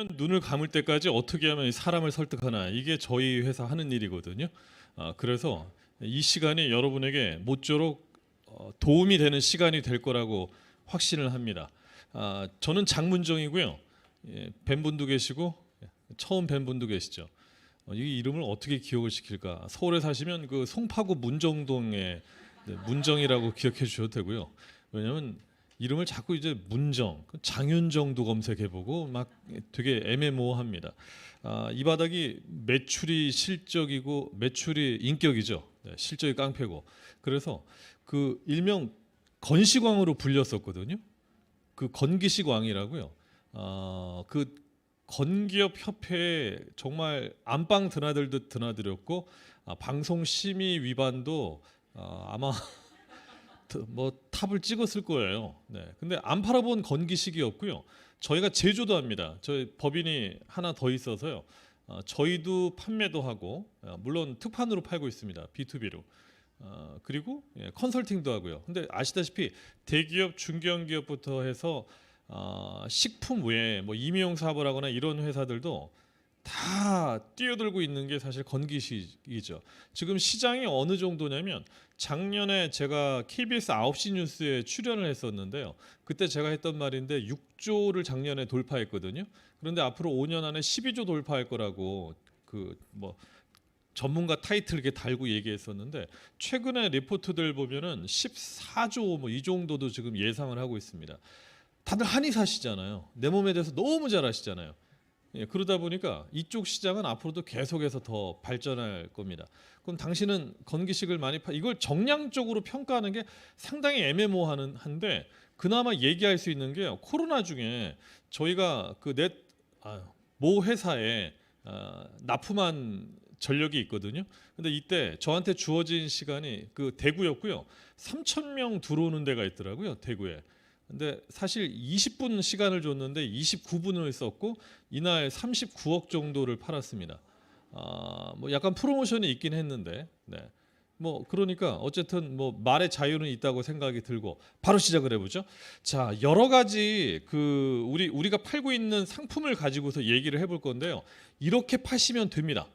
눈을 감을 때까지 어떻게 하면 사람을 설득하나, 이게 저희 회사 하는 일이거든요. 그래서 이 시간이 여러분에게 모쪼록 도움이 되는 시간이 될 거라고 확신을 합니다. 저는 장문정이고요. 뵌 분도 계시고 처음 뵌 분도 계시죠. 이 이름을 어떻게 기억을 시킬까? 서울에 사시면 그 송파구 문정동에 문정이라고 기억해 주셔도 되고요. 왜냐하면 이름을 자꾸 이제 문정, 장윤정도 검색해보고 막 되게 애매모호합니다. 이 바닥이 매출이 실적이고 매출이 인격이죠. 실적이 깡패고. 그래서 그 일명 건시광으로 불렸었거든요. 그 건기식 왕이라고요. 그 건기업 협회에 정말 안방 드나들듯 드나들었고, 방송 심의 위반도 아마 뭐 탑을 찍었을 거예요. 네. 근데 안 팔아본 건기식이었고요. 저희가 제조도 합니다. 저희 법인이 하나 더 있어서요. 저희도 판매도 하고, 물론 특판으로 팔고 있습니다. B2B로. 그리고 컨설팅도 하고요. 근데 아시다시피 대기업, 중견기업부터 해서 식품 외에 뭐 임용 사업을 하거나 이런 회사들도 다 뛰어들고 있는 게 사실 건기식이죠. 지금 시장이 어느 정도냐면, 작년에 제가 KBS 9시 뉴스에 출연을 했었는데요. 그때 제가 했던 말인데 6조를 작년에 돌파했거든요. 그런데 앞으로 5년 안에 12조 돌파할 거라고 그 뭐 전문가 타이틀 이렇게 달고 얘기했었는데, 최근에 리포트들 보면은 14조 뭐 이 정도도 지금 예상을 하고 있습니다. 다들 한의사시잖아요. 내 몸에 대해서 너무 잘 아시잖아요. 그러다 보니까 이쪽 시장은 앞으로도 계속해서 더 발전할 겁니다. 그럼 당신은 건기식을 많이 이걸 정량적으로 평가하는 게 상당히 애매모호한데, 그나마 얘기할 수 있는 게 코로나 중에 저희가 모 회사에 납품한 전력이 있거든요. 근데 이때 저한테 주어진 시간이 그 대구였고요. 3,000명 들어오는 데가 있더라고요, 대구에. 근데 사실 20분 시간을 줬는데 29분을 썼고 이날 39억 정도를 팔았습니다. 뭐 약간 프로모션이 있긴 했는데, 네. 뭐 그러니까 어쨌든 뭐 말의 자유는 있다고 생각이 들고 바로 시작을 해보죠. 자, 여러 가지 그 우리가 팔고 있는 상품을 가지고서 얘기를 해볼 건데요. 이렇게 파시면 됩니다.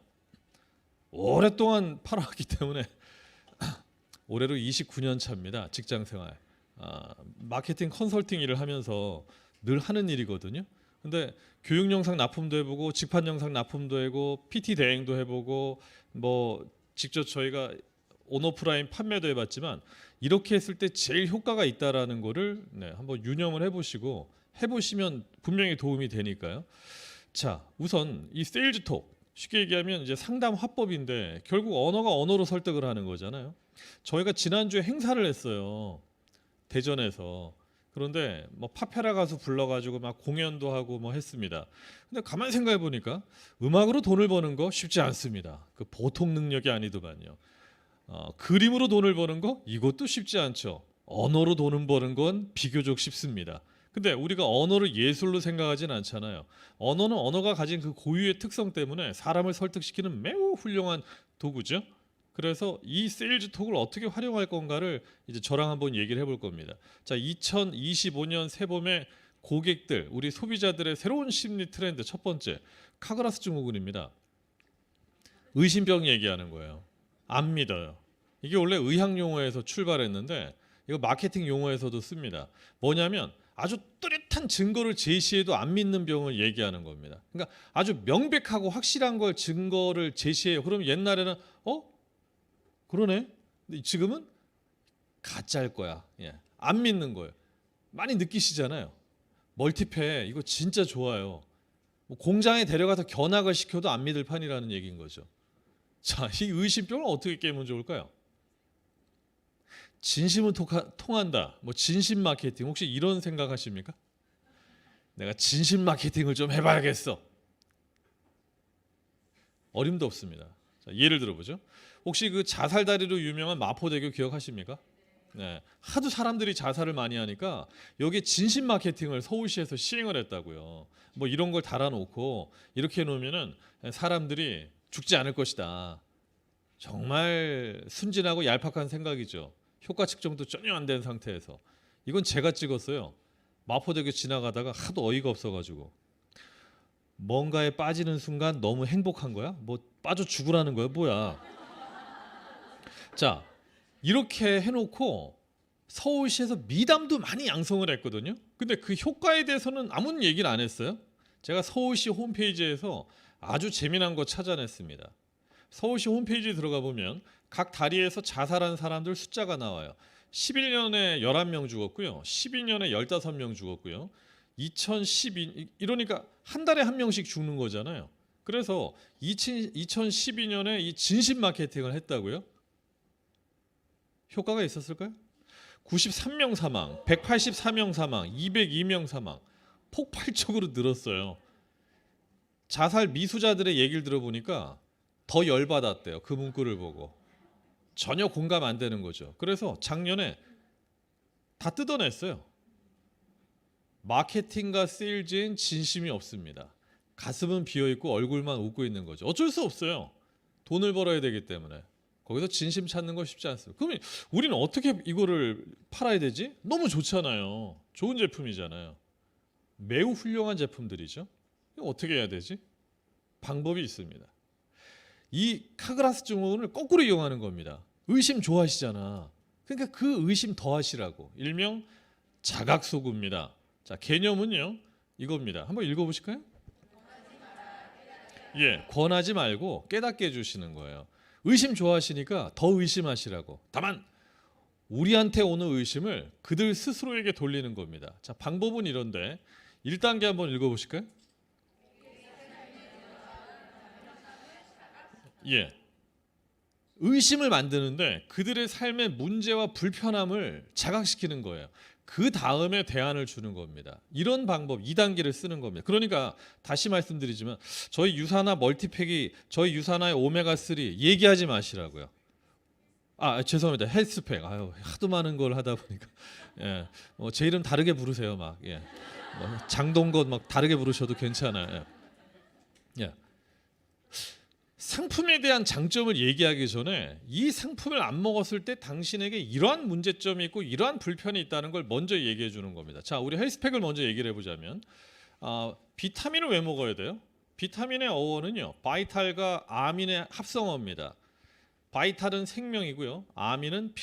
오랫동안 팔아왔기 때문에 올해로 29년 차입니다. 직장 생활. 마케팅 컨설팅 일을 하면서 늘 하는 일이거든요. 근데 교육 영상 납품도 해보고 직판 영상 납품도 해보고 PT 대행도 해보고 뭐 직접 저희가 온오프라인 판매도 해봤지만, 이렇게 했을 때 제일 효과가 있다라는 거를 한번 유념을 해보시고 해보시면 분명히 도움이 되니까요. 자, 우선 이 세일즈톡, 쉽게 얘기하면 이제 상담 화법인데 결국 언어가 언어로 설득을 하는 거잖아요. 저희가 지난주에 행사를 했어요. 대전에서. 그런데 뭐 파페라 가수 불러가지고 막 공연도 하고 뭐 했습니다. 근데 가만히 생각해 보니까 음악으로 돈을 버는 거 쉽지 않습니다. 그 보통 능력이 아니더만요. 그림으로 돈을 버는 거 이것도 쉽지 않죠. 언어로 돈을 버는 건 비교적 쉽습니다. 근데 우리가 언어를 예술로 생각하진 않잖아요. 언어는 언어가 가진 그 고유의 특성 때문에 사람을 설득시키는 매우 훌륭한 도구죠. 그래서 이 세일즈 톡을 어떻게 활용할 건가를 이제 저랑 한번 얘기를 해볼 겁니다. 자, 2025년 새봄에 고객들, 우리 소비자들의 새로운 심리 트렌드 첫 번째, 카그라스 증후군입니다. 의심병 얘기하는 거예요. 안 믿어요. 이게 원래 의학 용어에서 출발했는데 이거 마케팅 용어에서도 씁니다. 뭐냐면 아주 뚜렷한 증거를 제시해도 안 믿는 병을 얘기하는 겁니다. 그러니까 아주 명백하고 확실한 걸 증거를 제시해요. 그럼 옛날에는 그러네. 근데 지금은 가짜일 거야. 안 믿는 거예요. 많이 느끼시잖아요. 멀티페 이거 진짜 좋아요. 뭐 공장에 데려가서 견학을 시켜도 안 믿을 판이라는 얘기인 거죠. 자, 이 의심병을 어떻게 깨면 좋을까요? 진심은 통한다. 뭐 진심 마케팅, 혹시 이런 생각하십니까? 내가 진심 마케팅을 좀 해봐야겠어. 어림도 없습니다. 자, 예를 들어보죠. 혹시 그 자살다리로 유명한 마포대교 기억하십니까? 네, 하도 사람들이 자살을 많이 하니까 여기 진심 마케팅을 서울시에서 시행을 했다고요. 뭐 이런 걸 달아놓고 이렇게 해놓으면은 사람들이 죽지 않을 것이다. 정말 순진하고 얄팍한 생각이죠. 효과 측정도 전혀 안 된 상태에서. 이건 제가 찍었어요. 마포대교 지나가다가 하도 어이가 없어가지고. 뭔가에 빠지는 순간 너무 행복한 거야? 뭐 빠져 죽으라는 거야? 뭐야? 자, 이렇게 해놓고 서울시에서 미담도 많이 양성을 했거든요. 근데 그 효과에 대해서는 아무 얘기를 안 했어요. 제가 서울시 홈페이지에서 아주 재미난 거 찾아냈습니다. 서울시 홈페이지에 들어가 보면 각 다리에서 자살한 사람들 숫자가 나와요. 11년에 11명 죽었고요. 12년에 15명 죽었고요. 2012 이러니까 한 달에 한 명씩 죽는 거잖아요. 그래서 2012년에 이 진심 마케팅을 했다고요? 효과가 있었을까요? 93명 사망, 184명 사망, 202명 사망 폭발적으로 늘었어요. 자살 미수자들의 얘기를 들어보니까 더 열받았대요. 그 문구를 보고. 전혀 공감 안 되는 거죠. 그래서 작년에 다 뜯어냈어요. 마케팅과 세일즈엔 진심이 없습니다. 가슴은 비어있고 얼굴만 웃고 있는 거죠. 어쩔 수 없어요. 돈을 벌어야 되기 때문에. 거기서 진심 찾는 거 쉽지 않습니다. 그러면 우리는 어떻게 이거를 팔아야 되지? 너무 좋잖아요. 좋은 제품이잖아요. 매우 훌륭한 제품들이죠. 이거 어떻게 해야 되지? 방법이 있습니다. 이 카그라스 증후군을 거꾸로 이용하는 겁니다. 의심 좋아하시잖아. 그러니까 그 의심 더하시라고. 일명 자각소구입니다. 자, 개념은요 이겁니다. 한번 읽어보실까요? 예, 권하지 말고 깨닫게 해주시는 거예요. 의심 좋아하시니까 더 의심하시라고. 다만 우리한테 오는 의심을 그들 스스로에게 돌리는 겁니다. 자, 방법은 이런데 1단계 한번 읽어보실까요? 예, 의심을 만드는데 그들의 삶의 문제와 불편함을 자각시키는 거예요. 그 다음에 대안을 주는 겁니다. 이런 방법 2단계를 쓰는 겁니다. 그러니까 다시 말씀드리지만 저희 유산화 멀티팩이 저희 유산화의 오메가3 얘기하지 마시라고요. 아, 죄송합니다. 헬스팩. 아유, 하도 많은 걸 하다 보니까 예, 제 이름 다르게 부르세요. 막 예, 장동건 막 다르게 부르셔도 괜찮아요. 예. 예. 상품에 대한 장점을 얘기하기 전에 이 상품을 안 먹었을 때 당신에게 이러한 문제점이 있고 이러한 불편이 있다는 걸 먼저 얘기해 주는 겁니다. 자, 우리 헬스팩을 먼저 얘기를 해보자면 비타민을 왜 먹어야 돼요? 비타민의 어원은요, 바이탈과 아민의 합성어입니다. 바이탈은 생명이고요, 아민은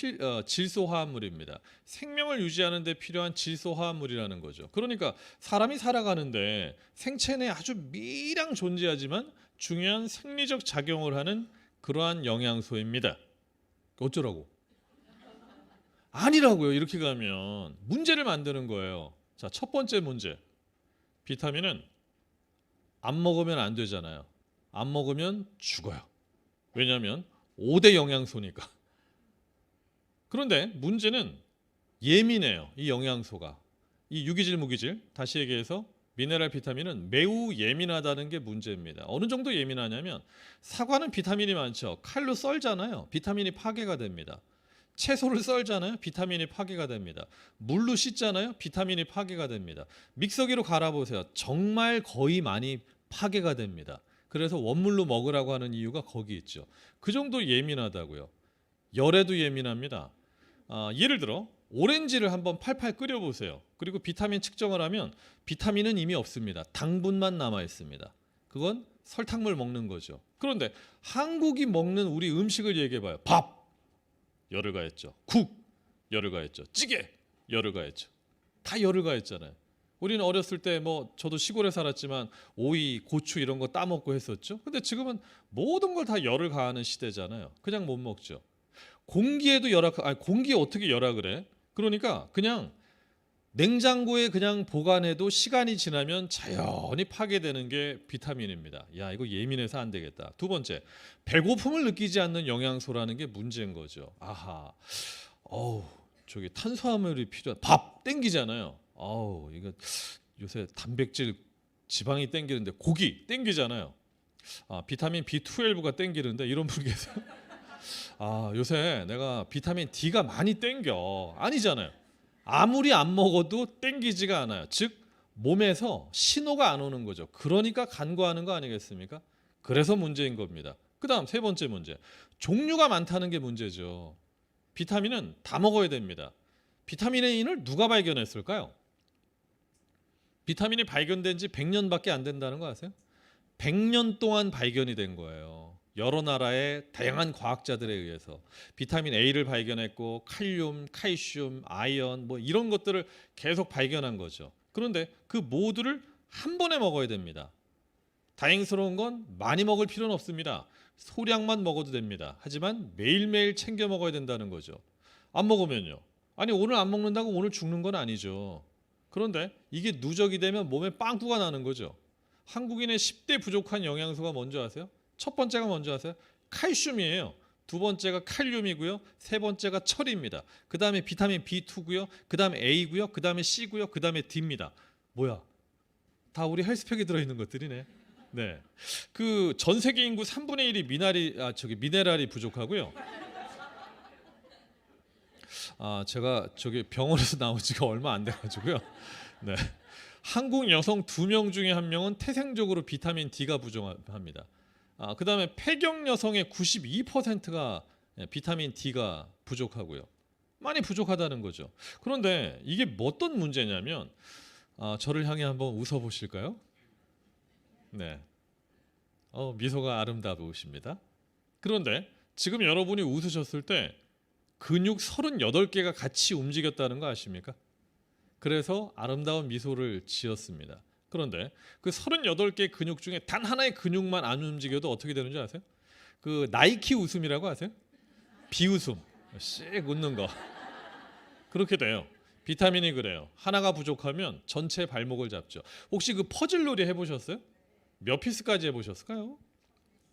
질소화합물입니다. 생명을 유지하는 데 필요한 질소화합물이라는 거죠. 그러니까 사람이 살아가는데 생체 내 아주 미량 존재하지만 중요한 생리적 작용을 하는 그러한 영양소입니다. 어쩌라고? 아니라고요. 이렇게 가면 문제를 만드는 거예요. 자, 첫 번째 문제. 비타민은 안 먹으면 안 되잖아요. 안 먹으면 죽어요. 왜냐하면 5대 영양소니까. 그런데 문제는 예민해요. 이 영양소가. 이 유기질, 무기질, 다시 얘기해서 미네랄 비타민은 매우 예민하다는 게 문제입니다. 어느 정도 예민하냐면 사과는 비타민이 많죠. 칼로 썰잖아요. 비타민이 파괴가 됩니다. 채소를 썰잖아요. 비타민이 파괴가 됩니다. 물로 씻잖아요. 비타민이 파괴가 됩니다. 믹서기로 갈아보세요. 정말 거의 많이 파괴가 됩니다. 그래서 원물로 먹으라고 하는 이유가 거기 있죠. 그 정도 예민하다고요. 열에도 예민합니다. 예를 들어 오렌지를 한번 팔팔 끓여보세요. 그리고 비타민 측정을 하면 비타민은 이미 없습니다. 당분만 남아 있습니다. 그건 설탕물 먹는 거죠. 그런데 한국이 먹는 우리 음식을 얘기해봐요. 밥 열을 가했죠. 국 열을 가했죠. 찌개 열을 가했죠. 다 열을 가했잖아요. 우리는 어렸을 때 저도 시골에 살았지만 오이, 고추 이런 거 따먹고 했었죠. 근데 지금은 모든 걸 다 열을 가하는 시대잖아요. 그냥 못 먹죠. 공기에도 공기에 어떻게 열악을 해? 그러니까 그냥 냉장고에 그냥 보관해도 시간이 지나면 자연히 파괴되는 게 비타민입니다. 야, 이거 예민해서 안 되겠다. 두 번째, 배고픔을 느끼지 않는 영양소라는 게 문제인 거죠. 아하, 저기 탄수화물이 필요한 밥 땡기잖아요. 이거 요새 단백질, 지방이 땡기는데 고기 땡기잖아요. 비타민 B12가 땡기는데 이런 분 계세요? 요새 내가 비타민 D가 많이 땡겨. 아니잖아요. 아무리 안 먹어도 땡기지가 않아요. 즉 몸에서 신호가 안 오는 거죠. 그러니까 간과하는 거 아니겠습니까? 그래서 문제인 겁니다. 그다음 세 번째 문제. 종류가 많다는 게 문제죠. 비타민은 다 먹어야 됩니다. 비타민 A를 누가 발견했을까요? 비타민이 발견된 지 100년밖에 안 된다는 거 아세요? 100년 동안 발견이 된 거예요. 여러 나라의 다양한 과학자들에 의해서 비타민 A를 발견했고 칼륨, 칼슘, 아연 뭐 이런 것들을 계속 발견한 거죠. 그런데 그 모두를 한 번에 먹어야 됩니다. 다행스러운 건 많이 먹을 필요는 없습니다. 소량만 먹어도 됩니다. 하지만 매일매일 챙겨 먹어야 된다는 거죠. 안 먹으면요. 아니 오늘 안 먹는다고 오늘 죽는 건 아니죠. 그런데 이게 누적이 되면 몸에 빵꾸가 나는 거죠. 한국인의 10대 부족한 영양소가 뭔지 아세요? 첫 번째가 뭔지 아세요? 칼슘이에요. 두 번째가 칼륨이고요. 세 번째가 철입니다. 그 다음에 비타민 B2고요. 그 다음에 A고요. 그 다음에 C고요. 그 다음에 D입니다. 뭐야? 다 우리 헬스팩에 들어있는 것들이네. 네, 그 전 세계 인구 3분의 1이 미네랄이 부족하고요. 제가 병원에서 나온 지가 얼마 안 돼가지고요. 네, 한국 여성 2명 중에 1명은 태생적으로 비타민 D가 부족합니다. 그다음에 폐경 여성의 92%가 비타민 D가 부족하고요. 많이 부족하다는 거죠. 그런데 이게 어떤 문제냐면 저를 향해 한번 웃어 보실까요? 네. 미소가 아름다우십니다. 그런데 지금 여러분이 웃으셨을 때 근육 38개가 같이 움직였다는 거 아십니까? 그래서 아름다운 미소를 지었습니다. 그런데 그 38개 근육 중에 단 하나의 근육만 안 움직여도 어떻게 되는 줄 아세요? 그 나이키 웃음이라고 아세요? 비웃음. 씩 웃는 거. 그렇게 돼요. 비타민이 그래요. 하나가 부족하면 전체 발목을 잡죠. 혹시 그 퍼즐놀이 해보셨어요? 몇 피스까지 해보셨을까요?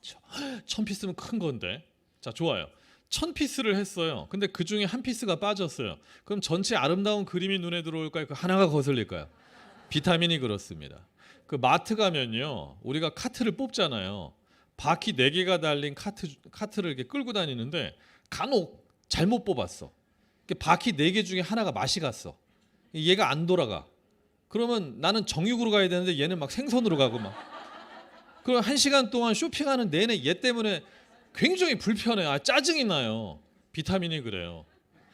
1000피스면 큰 건데. 자, 좋아요. 1000피스를 했어요. 근데 그 중에 한 피스가 빠졌어요. 그럼 전체 아름다운 그림이 눈에 들어올까요? 그 하나가 거슬릴까요? 비타민이 그렇습니다. 그 마트 가면요, 우리가 카트를 뽑잖아요. 바퀴 4개가 달린 카트를 이렇게 끌고 다니는데 간혹 잘못 뽑았어. 바퀴 4개 중에 하나가 맛이 갔어. 얘가 안 돌아가. 그러면 나는 정육으로 가야 되는데 얘는 막 생선으로 가고 막. 그럼 1시간 동안 쇼핑하는 내내 얘 때문에 굉장히 불편해. 짜증이 나요. 비타민이 그래요.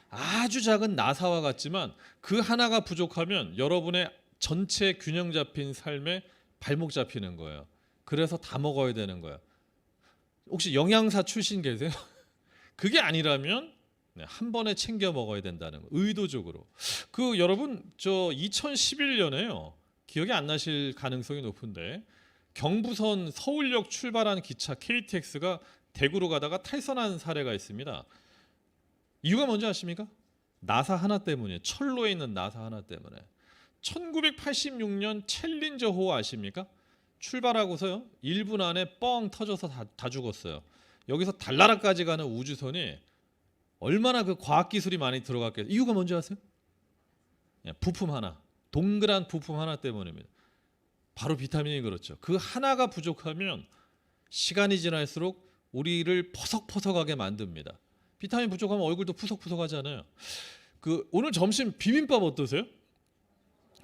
아주 작은 나사와 같지만 그 하나가 부족하면 여러분의 전체 균형 잡힌 삶에 발목 잡히는 거예요. 그래서 다 먹어야 되는 거예요. 혹시 영양사 출신 계세요? 그게 아니라면 한 번에 챙겨 먹어야 된다는 거. 의도적으로. 여러분 저 2011년에요. 기억이 안 나실 가능성이 높은데 경부선 서울역 출발한 기차 KTX가 대구로 가다가 탈선한 사례가 있습니다. 이유가 뭔지 아십니까? 나사 하나 때문이에요. 철로에 있는 나사 하나 때문에. 1986년 챌린저호 아십니까? 출발하고서요 1분 안에 뻥 터져서 다 죽었어요. 여기서 달나라까지 가는 우주선이 얼마나 그 과학기술이 많이 들어갔겠어요. 이유가 뭔지 아세요? 부품 하나, 동그란 부품 하나 때문입니다. 바로 비타민이 그렇죠. 그 하나가 부족하면 시간이 지날수록 우리를 퍼석퍼석하게 만듭니다. 비타민 부족하면 얼굴도 푸석푸석하잖아요. 오늘 점심 비빔밥 어떠세요?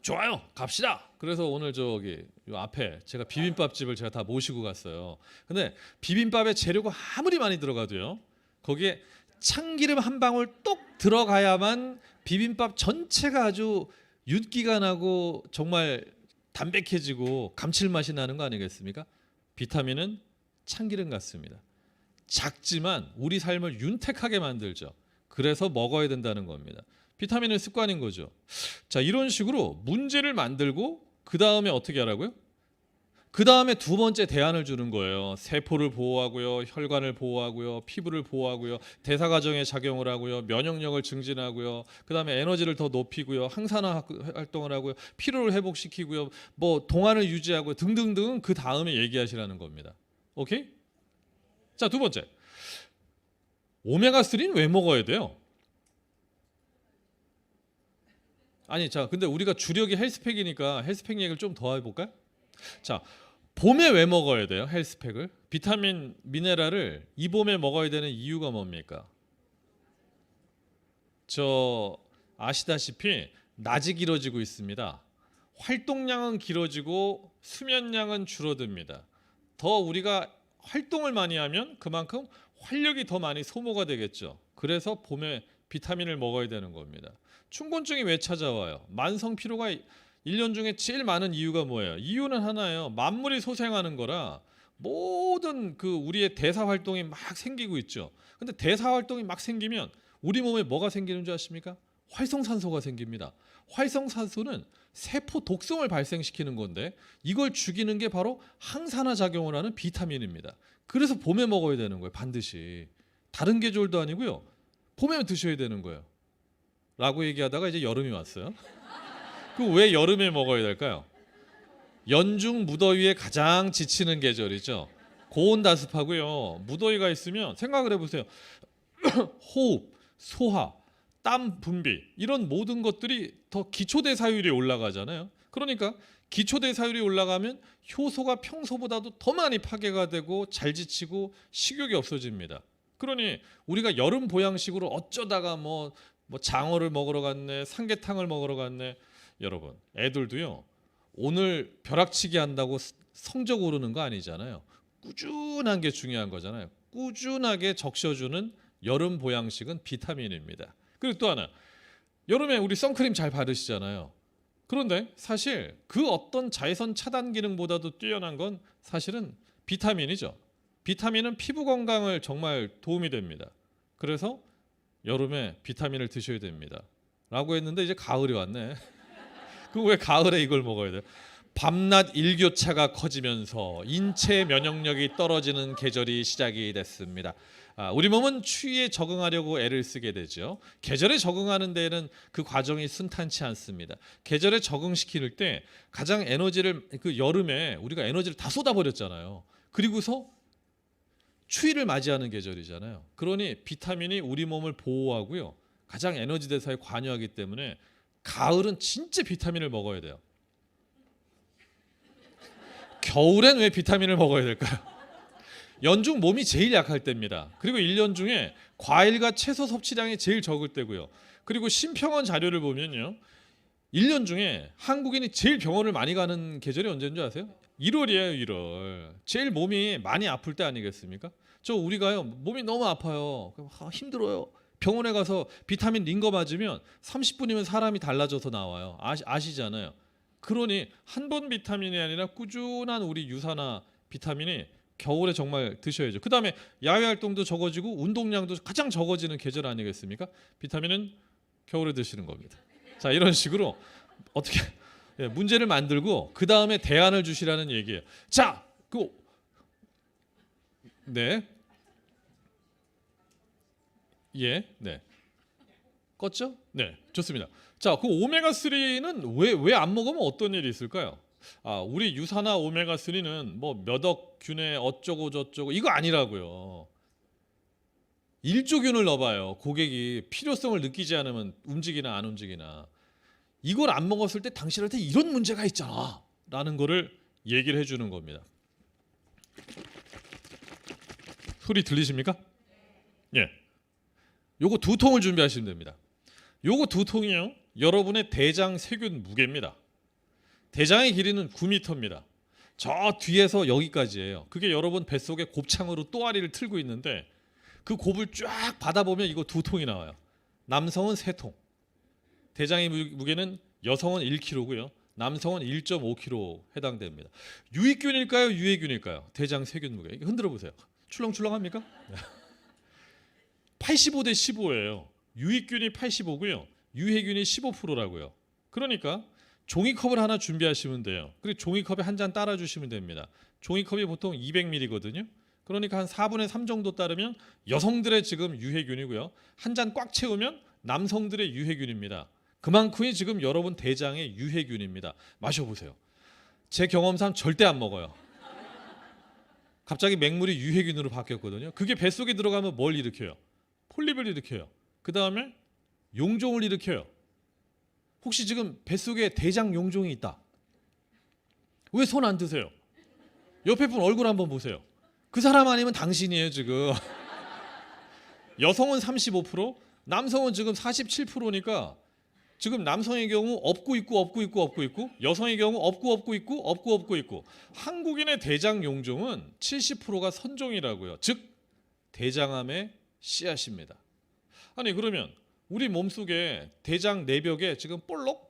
좋아요, 갑시다. 그래서 오늘 요 앞에 제가 비빔밥집을 제가 다 모시고 갔어요. 근데 비빔밥에 재료가 아무리 많이 들어가도요, 거기에 참기름 한 방울 똑 들어가야만 비빔밥 전체가 아주 윤기가 나고 정말 담백해지고 감칠맛이 나는 거 아니겠습니까? 비타민은 참기름 같습니다. 작지만 우리 삶을 윤택하게 만들죠. 그래서 먹어야 된다는 겁니다. 비타민은 습관인 거죠. 자, 이런 식으로 문제를 만들고 그 다음에 어떻게 하라고요? 그 다음에 두 번째 대안을 주는 거예요. 세포를 보호하고요, 혈관을 보호하고요, 피부를 보호하고요, 대사 과정에 작용을 하고요, 면역력을 증진하고요, 그 다음에 에너지를 더 높이고요, 항산화 활동을 하고요, 피로를 회복시키고요, 뭐 동안을 유지하고요, 등등등. 그 다음에 얘기하시라는 겁니다. 오케이? 자, 두 번째, 오메가3는 왜 먹어야 돼요? 아니, 자, 근데 우리가 주력이 헬스팩이니까 헬스팩 얘기를 좀 더 해볼까요? 자, 봄에 왜 먹어야 돼요? 헬스팩을? 비타민, 미네랄을 이 봄에 먹어야 되는 이유가 뭡니까? 아시다시피 낮이 길어지고 있습니다. 활동량은 길어지고 수면량은 줄어듭니다. 더 우리가 활동을 많이 하면 그만큼 활력이 더 많이 소모가 되겠죠. 그래서 봄에 비타민을 먹어야 되는 겁니다. 춘곤증이 왜 찾아와요? 만성 피로가 1년 중에 제일 많은 이유가 뭐예요? 이유는 하나예요. 만물이 소생하는 거라 모든 그 우리의 대사 활동이 막 생기고 있죠. 근데 대사 활동이 막 생기면 우리 몸에 뭐가 생기는 줄 아십니까? 활성산소가 생깁니다. 활성산소는 세포 독성을 발생시키는 건데 이걸 죽이는 게 바로 항산화 작용을 하는 비타민입니다. 그래서 봄에 먹어야 되는 거예요. 반드시. 다른 계절도 아니고요. 봄에 드셔야 되는 거예요. 라고 얘기하다가 이제 여름이 왔어요. 그 왜 여름에 먹어야 될까요? 연중 무더위에 가장 지치는 계절이죠. 고온다습하고요. 무더위가 있으면 생각을 해보세요. 호흡, 소화, 땀 분비 이런 모든 것들이 더 기초대사율이 올라가잖아요. 그러니까 기초대사율이 올라가면 효소가 평소보다도 더 많이 파괴가 되고 잘 지치고 식욕이 없어집니다. 그러니 우리가 여름 보양식으로 어쩌다가 뭐 장어를 먹으러 갔네, 삼계탕을 먹으러 갔네. 여러분, 애들도요. 오늘 벼락치기 한다고 성적 오르는 거 아니잖아요. 꾸준한 게 중요한 거잖아요. 꾸준하게 적셔주는 여름 보양식은 비타민입니다. 그리고 또 하나, 여름에 우리 선크림 잘 바르시잖아요. 그런데 사실 그 어떤 자외선 차단 기능보다도 뛰어난 건 사실은 비타민이죠. 비타민은 피부 건강을 정말 도움이 됩니다. 그래서 여름에 비타민을 드셔야 됩니다. 라고 했는데 이제 가을이 왔네. 그럼 왜 가을에 이걸 먹어야 돼요? 밤낮 일교차가 커지면서 인체 면역력이 떨어지는 계절이 시작이 됐습니다. 우리 몸은 추위에 적응하려고 애를 쓰게 되죠. 계절에 적응하는 데에는 그 과정이 순탄치 않습니다. 계절에 적응시킬 때 가장 에너지를 그 여름에 우리가 에너지를 다 쏟아버렸잖아요. 그리고서 추위를 맞이하는 계절이잖아요. 그러니 비타민이 우리 몸을 보호하고요. 가장 에너지 대사에 관여하기 때문에 가을은 진짜 비타민을 먹어야 돼요. 겨울엔 왜 비타민을 먹어야 될까요? 연중 몸이 제일 약할 때입니다. 그리고 1년 중에 과일과 채소 섭취량이 제일 적을 때고요. 그리고 심평원 자료를 보면요. 1년 중에 한국인이 제일 병원을 많이 가는 계절이 언제인 줄 아세요? 1월이에요, 1월. 제일 몸이 많이 아플 때 아니겠습니까? 우리가요, 몸이 너무 아파요. 힘들어요. 병원에 가서 비타민 링거 맞으면 30분이면 사람이 달라져서 나와요. 아시잖아요. 그러니 한 번 비타민이 아니라 꾸준한 우리 유산화 비타민이 겨울에 정말 드셔야죠. 그 다음에 야외 활동도 적어지고 운동량도 가장 적어지는 계절 아니겠습니까? 비타민은 겨울에 드시는 겁니다. 자, 이런 식으로 어떻게 문제를 만들고 그 다음에 대안을 주시라는 얘기예요. 자, 네, 네, 껐죠? 네, 좋습니다. 자, 그 오메가 3는 왜 안 먹으면 어떤 일이 있을까요? 우리 유산화 오메가 3는 뭐 몇 억 균에 어쩌고 저쩌고 이거 아니라고요. 1조 균을 넣어봐요. 고객이 필요성을 느끼지 않으면 움직이나 안 움직이나. 이걸 안 먹었을 때 당신한테 이런 문제가 있잖아 라는 거를 얘기를 해주는 겁니다. 소리 들리십니까? 예. 요거 2통을 준비하시면 됩니다. 요거 2통이요. 여러분의 대장 세균 무게입니다. 대장의 길이는 9m입니다. 저 뒤에서 여기까지예요. 그게 여러분 뱃속에 곱창으로 또아리를 틀고 있는데 그 곱을 쫙 받아보면 이거 2통이 나와요. 남성은 3통. 대장의 무게는 여성은 1kg고요. 남성은 1.5kg 해당됩니다. 유익균일까요? 유해균일까요? 대장 세균 무게. 흔들어 보세요. 출렁출렁합니까? 85대 15예요. 유익균이 85고요. 유해균이 15%라고요. 그러니까 종이컵을 하나 준비하시면 돼요. 그리고 종이컵에 한 잔 따라 주시면 됩니다. 종이컵이 보통 200ml거든요. 그러니까 한 4분의 3 정도 따르면 여성들의 지금 유해균이고요. 한 잔 꽉 채우면 남성들의 유해균입니다. 그만큼이 지금 여러분 대장의 유해균입니다. 마셔보세요. 제 경험상 절대 안 먹어요. 갑자기 맹물이 유해균으로 바뀌었거든요. 그게 뱃속에 들어가면 뭘 일으켜요? 폴립을 일으켜요. 그 다음에 용종을 일으켜요. 혹시 지금 뱃속에 대장 용종이 있다. 왜 손 안 드세요? 옆에 분 얼굴 한번 보세요. 그 사람 아니면 당신이에요 지금. 여성은 35%, 남성은 지금 47%니까 지금 남성의 경우 없고 있고 여성의 경우 없고 있고 한국인의 대장 용종은 70%가 선종이라고요. 즉 대장암의 씨앗입니다. 아니 그러면 우리 몸속에 대장 내벽에 지금 볼록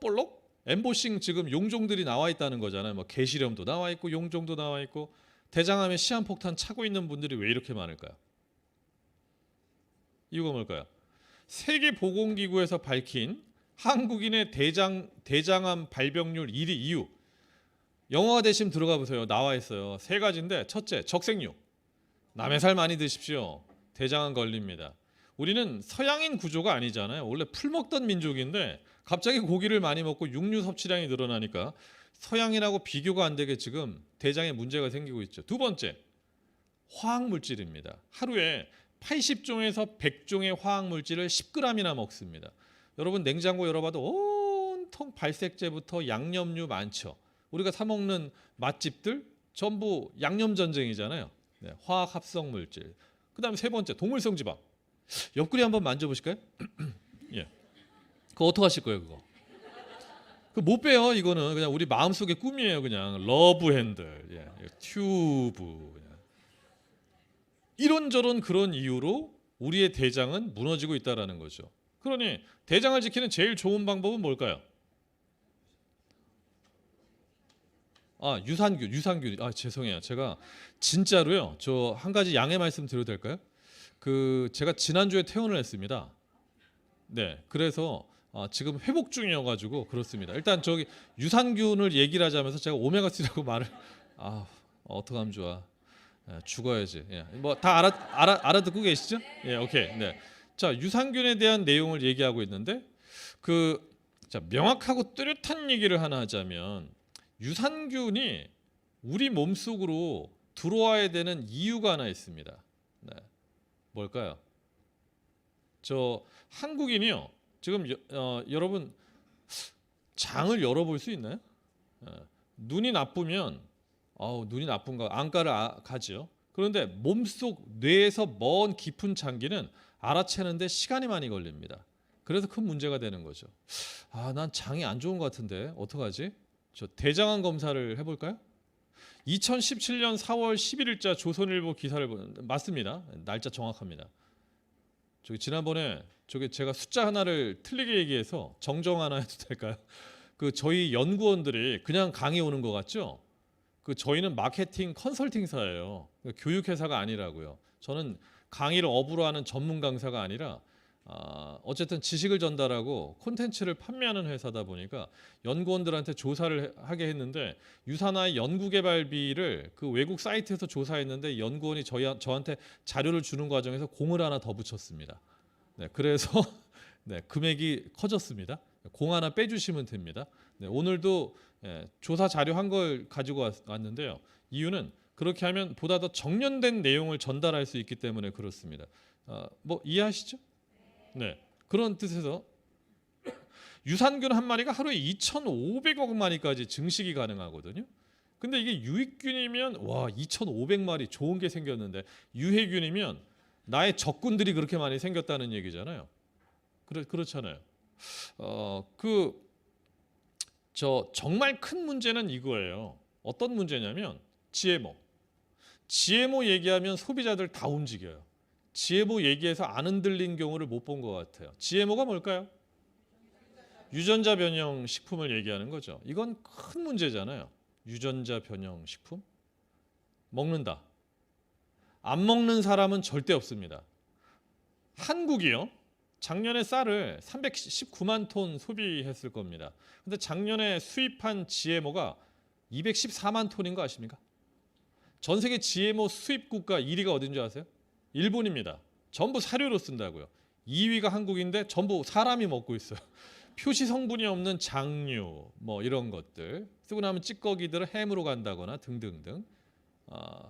엠보싱 지금 용종들이 나와 있다는 거잖아요. 뭐 개시렴도 나와 있고 용종도 나와 있고 대장암에 시한폭탄 차고 있는 분들이 왜 이렇게 많을까요? 이유가 뭘까요? 세계보건기구에서 밝힌 한국인의 대장암 발병률 1위 이유 영어가 되시면 들어가 보세요. 나와 있어요. 세 가지인데 첫째, 적색육. 남의 살 많이 드십시오. 대장암 걸립니다. 우리는 서양인 구조가 아니잖아요. 원래 풀 먹던 민족인데 갑자기 고기를 많이 먹고 육류 섭취량이 늘어나니까 서양인하고 비교가 안 되게 지금 대장에 문제가 생기고 있죠. 두 번째, 화학물질입니다. 하루에 80종에서 100종의 화학물질을 10g이나 먹습니다. 여러분 냉장고 열어봐도 온통 발색제부터 양념류 많죠. 우리가 사 먹는 맛집들 전부 양념 전쟁이잖아요. 네, 화학 합성 물질. 그다음에 세 번째 동물성 지방. 옆구리 한번 만져보실까요? 예. 그거 어떻게 하실 거예요, 그거? 그 못 빼요. 이거는 그냥 우리 마음속의 꿈이에요. 그냥 러브 핸들, 예. 튜브. 예. 이런저런 그런 이유로 우리의 대장은 무너지고 있다라는 거죠. 그러니 대장을 지키는 제일 좋은 방법은 뭘까요? 유산균. 죄송해요. 제가 진짜로요. 저 한 가지 양해 말씀 드려도 될까요? 제가 지난주에 퇴원을 했습니다. 네. 그래서 지금 회복 중이어가지고 그렇습니다. 일단 저기 유산균을 얘기를 하자면서 제가 오메가3라고 말을 어떡하면 좋아. 예, 죽어야지. 예. 뭐 다 알아듣고 계시죠? 예, 오케이. 네. 자, 유산균에 대한 내용을 얘기하고 있는데 자, 명확하고 뚜렷한 얘기를 하나 하자면 유산균이 우리 몸속으로 들어와야 되는 이유가 하나 있습니다. 네. 뭘까요? 저 한국인이요. 지금 여러분 장을 열어볼 수 있나요? 눈이 나쁘면 눈이 나쁜가 안과를 가죠. 그런데 몸속 뇌에서 먼 깊은 장기는 알아채는데 시간이 많이 걸립니다. 그래서 큰 문제가 되는 거죠. 난 장이 안 좋은 것 같은데 어떡하지? 저 대장암 검사를 해볼까요? 2017년 4월 11일자 조선일보 기사를 맞습니다. 날짜 정확합니다. 지난번에 제가 숫자 하나를 틀리게 얘기해서 정정 하나 해도 될까요? 저희 연구원들이 그냥 강의 오는 것 같죠? 저희는 마케팅 컨설팅사예요. 교육회사가 아니라고요. 저는 강의를 업으로 하는 전문 강사가 아니라 어쨌든 지식을 전달하고 콘텐츠를 판매하는 회사다 보니까 연구원들한테 조사를 하게 했는데 유산화의 연구개발비를 외국 사이트에서 조사했는데 연구원이 저한테 자료를 주는 과정에서 공을 하나 더 붙였습니다. 네, 그래서 네, 금액이 커졌습니다. 공 하나 빼주시면 됩니다. 네, 오늘도 조사 자료 한 걸 가지고 왔는데요. 이유는 그렇게 하면 보다 더 정련된 내용을 전달할 수 있기 때문에 그렇습니다. 뭐 이해하시죠? 네, 그런 뜻에서 유산균 한 마리가 하루에 2,500억 마리까지 증식이 가능하거든요. 근데 이게 유익균이면 2,500마리 좋은 게 생겼는데 유해균이면 나의 적군들이 그렇게 많이 생겼다는 얘기잖아요. 그렇잖아요. 정말 큰 문제는 이거예요. 어떤 문제냐면 GMO 얘기하면 소비자들 다 움직여요. GMO 얘기해서 안 흔들린 경우를 못 본 것 같아요. GMO가 뭘까요? 유전자 변형 식품을 얘기하는 거죠. 이건 큰 문제잖아요. 유전자 변형 식품 먹는다. 안 먹는 사람은 절대 없습니다. 한국이요. 작년에 쌀을 319만 톤 소비했을 겁니다. 근데 작년에 수입한 GMO가 214만 톤인 거 아십니까? 전 세계 GMO 수입 국가 1위가 어딘 줄 아세요? 일본입니다. 전부 사료로 쓴다고요. 2위가 한국인데 전부 사람이 먹고 있어요. 표시 성분이 없는 장류 뭐 이런 것들 쓰고 나면 찌꺼기들을 햄으로 간다거나 등등등.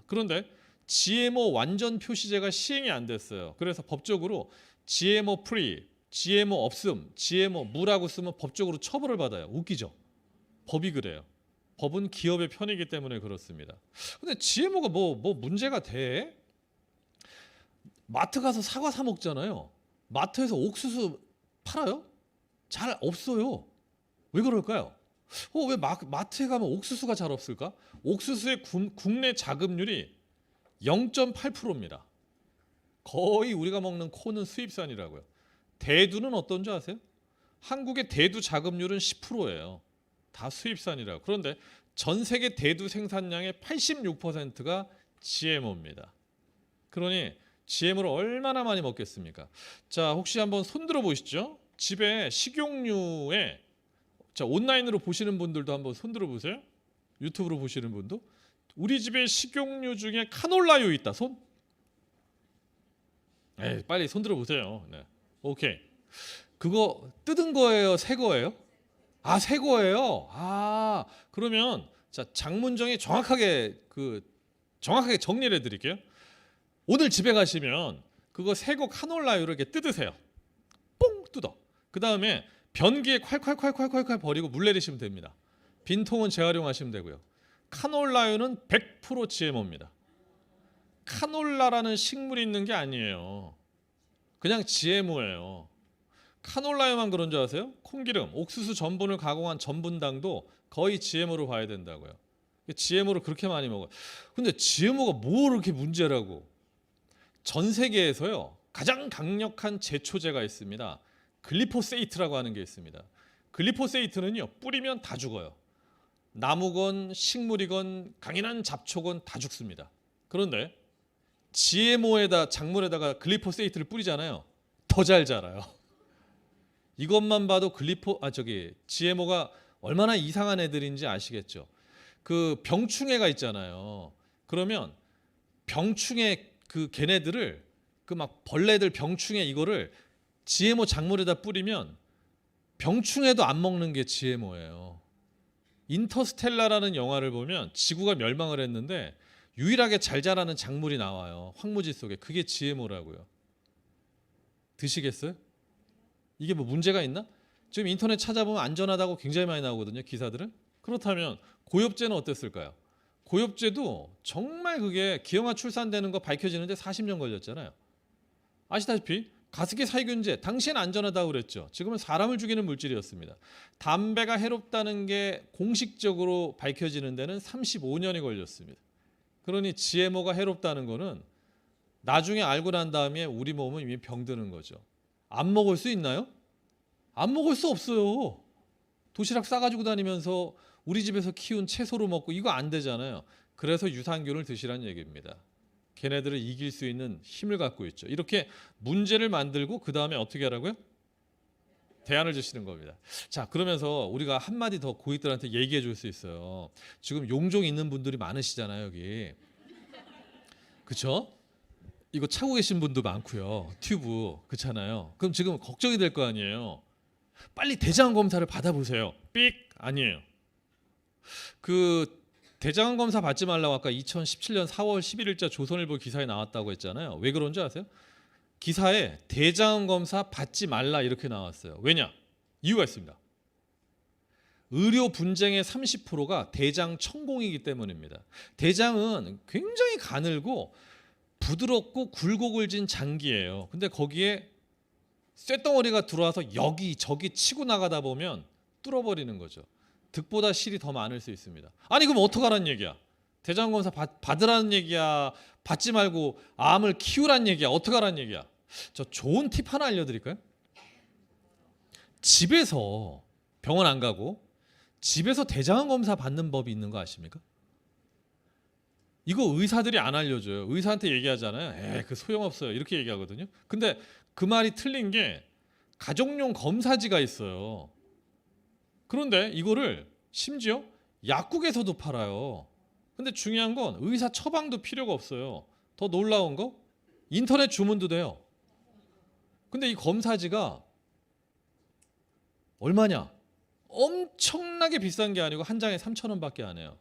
그런데 GMO 완전 표시제가 시행이 안 됐어요. 그래서 법적으로 GMO 프리, GMO 없음, GMO 무라고 쓰면 법적으로 처벌을 받아요. 웃기죠? 법이 그래요. 법은 기업의 편이기 때문에 그렇습니다. 근데 GMO가 뭐 문제가 돼? 마트 가서 사과 사 먹잖아요. 마트에서 옥수수 팔아요? 잘 없어요. 왜 그럴까요? 왜 마트에 가면 옥수수가 잘 없을까? 옥수수의 국내 자급률이 0.8%입니다. 거의 우리가 먹는 콩은 수입산이라고요. 대두는 어떤 줄 아세요? 한국의 대두 자급률은 10%예요. 다 수입산이라고. 그런데 전 세계 대두 생산량의 86%가 GMO입니다. 그러니 GMO를 얼마나 많이 먹겠습니까? 자, 혹시 한번 손들어 보시죠. 집에 식용유에, 자, 온라인으로 보시는 분들도 한번 손들어 보세요. 유튜브로 보시는 분도. 우리 집에 식용유 중에 카놀라유 있다. 손? 에이, 빨리 손들어 보세요. 네. 오케이. 그거 뜯은 거예요? 새 거예요? 아, 새 거예요. 아, 그러면 자, 장문정이 정확하게 정리를 해 드릴게요. 오늘 집에 가시면 그거 새 거 카놀라유를 이렇게 뜯으세요. 뽕 뜯어. 그다음에 변기에 콸콸콸콸콸 버리고 물 내리시면 됩니다. 빈통은 재활용하시면 되고요. 카놀라유는 100% GMO입니다. 카놀라라는 식물이 있는 게 아니에요. 그냥 GMO예요. 카놀라유만 그런 줄 아세요? 콩기름, 옥수수 전분을 가공한 전분당도 거의 GMO로 봐야 된다고요. GMO를 그렇게 많이 먹어요. 근데 GMO가 뭐 그렇게 문제라고? 전 세계에서요, 가장 강력한 제초제가 있습니다. 글리포세이트라고 하는 게 있습니다. 글리포세이트는요, 뿌리면 다 죽어요. 나무건 식물이건 강인한 잡초건 다 죽습니다. 그런데 GMO에다 작물에다가 글리포세이트를 뿌리잖아요. 더 잘 자라요. 이것만 봐도 GMO가 얼마나 이상한 애들인지 아시겠죠? 그 병충해가 있잖아요. 그러면 병충해 그 걔네들을 그 막 벌레들 병충해 이거를 GMO 작물에다 뿌리면 병충해도 안 먹는 게 GMO예요. 인터스텔라라는 영화를 보면 지구가 멸망을 했는데 유일하게 잘 자라는 작물이 나와요. 황무지 속에. 그게 GMO라고요. 드시겠어요? 이게 뭐 문제가 있나? 지금 인터넷 찾아보면 안전하다고 굉장히 많이 나오거든요. 기사들은. 그렇다면 고엽제는 어땠을까요? 고엽제도 정말 그게 기형아 출산되는 거 밝혀지는데 40년 걸렸잖아요. 아시다시피 가습기 살균제 당시엔 안전하다고 그랬죠. 지금은 사람을 죽이는 물질이었습니다. 담배가 해롭다는 게 공식적으로 밝혀지는 데는 35년이 걸렸습니다. 그러니 GMO가 해롭다는 거는 나중에 알고 난 다음에 우리 몸은 이미 병드는 거죠. 안 먹을 수 있나요? 안 먹을 수 없어요. 도시락 싸가지고 다니면서 우리 집에서 키운 채소로 먹고 이거 안 되잖아요. 그래서 유산균을 드시라는 얘기입니다. 걔네들을 이길 수 있는 힘을 갖고 있죠. 이렇게 문제를 만들고 그 다음에 어떻게 하라고요? 대안을 주시는 겁니다. 자, 그러면서 우리가 한마디 더 고객들한테 얘기해 줄 수 있어요. 지금 용종 있는 분들이 많으시잖아요, 여기. 그렇죠? 이거 차고 계신 분도 많고요. 튜브 그렇잖아요. 그럼 지금 걱정이 될 거 아니에요. 빨리 대장암 검사를 받아보세요. 삑 아니에요. 그 대장암 검사 받지 말라고 아까 2017년 4월 11일자 조선일보 기사에 나왔다고 했잖아요. 왜 그런지 아세요? 기사에 대장암 검사 받지 말라 이렇게 나왔어요. 왜냐? 이유가 있습니다. 의료 분쟁의 30%가 대장 천공이기 때문입니다. 대장은 굉장히 가늘고 부드럽고 굴곡을 장기예요. 근데 거기에 쇳덩어리가 들어와서 여기 저기 치고 나가다 보면 뚫어버리는 거죠. 득보다 실이 더 많을 수 있습니다. 아니 그럼 어떡하라는 얘기야? 대장 검사 받으라는 얘기야? 받지 말고 암을 키우라는 얘기야? 어떡하라는 얘기야? 저 좋은 팁 하나 알려드릴까요? 집에서 병원 안 가고 집에서 대장암 검사 받는 법이 있는 거 아십니까? 이거 의사들이 안 알려줘요. 의사한테 얘기하잖아요. 그 소용없어요. 이렇게 얘기하거든요. 근데 그 말이 틀린 게 가정용 검사지가 있어요. 그런데 이거를 심지어 약국에서도 팔아요. 근데 중요한 건 의사 처방도 필요가 없어요. 더 놀라운 거 인터넷 주문도 돼요. 근데 이 검사지가 얼마냐? 엄청나게 비싼 게 아니고 한 장에 3,000원밖에 안 해요.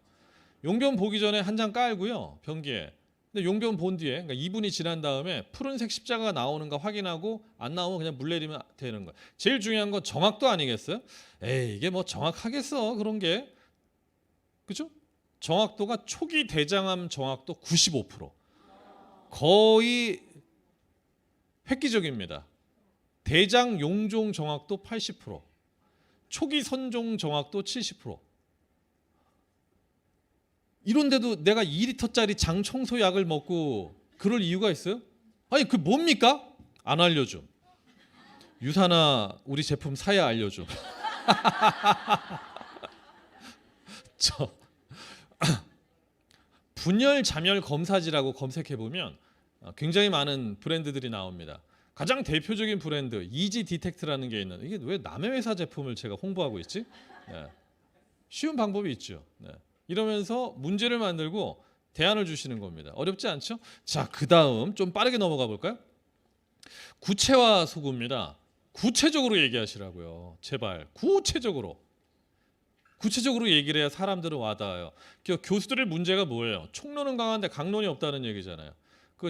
용변 보기 전에 한 장 깔고요. 변기에. 근데 용변 본 뒤에 그러니까 2분이 지난 다음에 푸른색 십자가가 나오는가 확인하고 안 나오면 그냥 물 내리면 되는 거예요. 제일 중요한 건 정확도 아니겠어요? 이게 뭐 정확하겠어 그런 게. 그죠? 정확도가 초기 대장암 정확도 95%. 거의 획기적입니다. 대장 용종 정확도 80%. 초기 선종 정확도 70%. 이런데도 내가 2리터짜리 장 청소약을 먹고 그럴 이유가 있어요? 아니 그 뭡니까? 안 알려줘. 유산아 우리 제품 사야 알려줘. 저 분열 잠열 검사지라고 검색해 보면 굉장히 많은 브랜드들이 나옵니다. 가장 대표적인 브랜드 이지 디텍트라는 게 있는, 이게 왜 남의 회사 제품을 제가 홍보하고 있지? 네. 쉬운 방법이 있죠. 네. 이러면서 문제를 만들고 대안을 주시는 겁니다. 어렵지 않죠? 자, 그다음 좀 빠르게 넘어가 볼까요? 구체화 소구입니다. 구체적으로 얘기하시라고요. 제발 구체적으로. 구체적으로 얘기를 해야 사람들은 와닿아요. 교수들의 문제가 뭐예요? 총론은 강한데 강론이 없다는 얘기잖아요.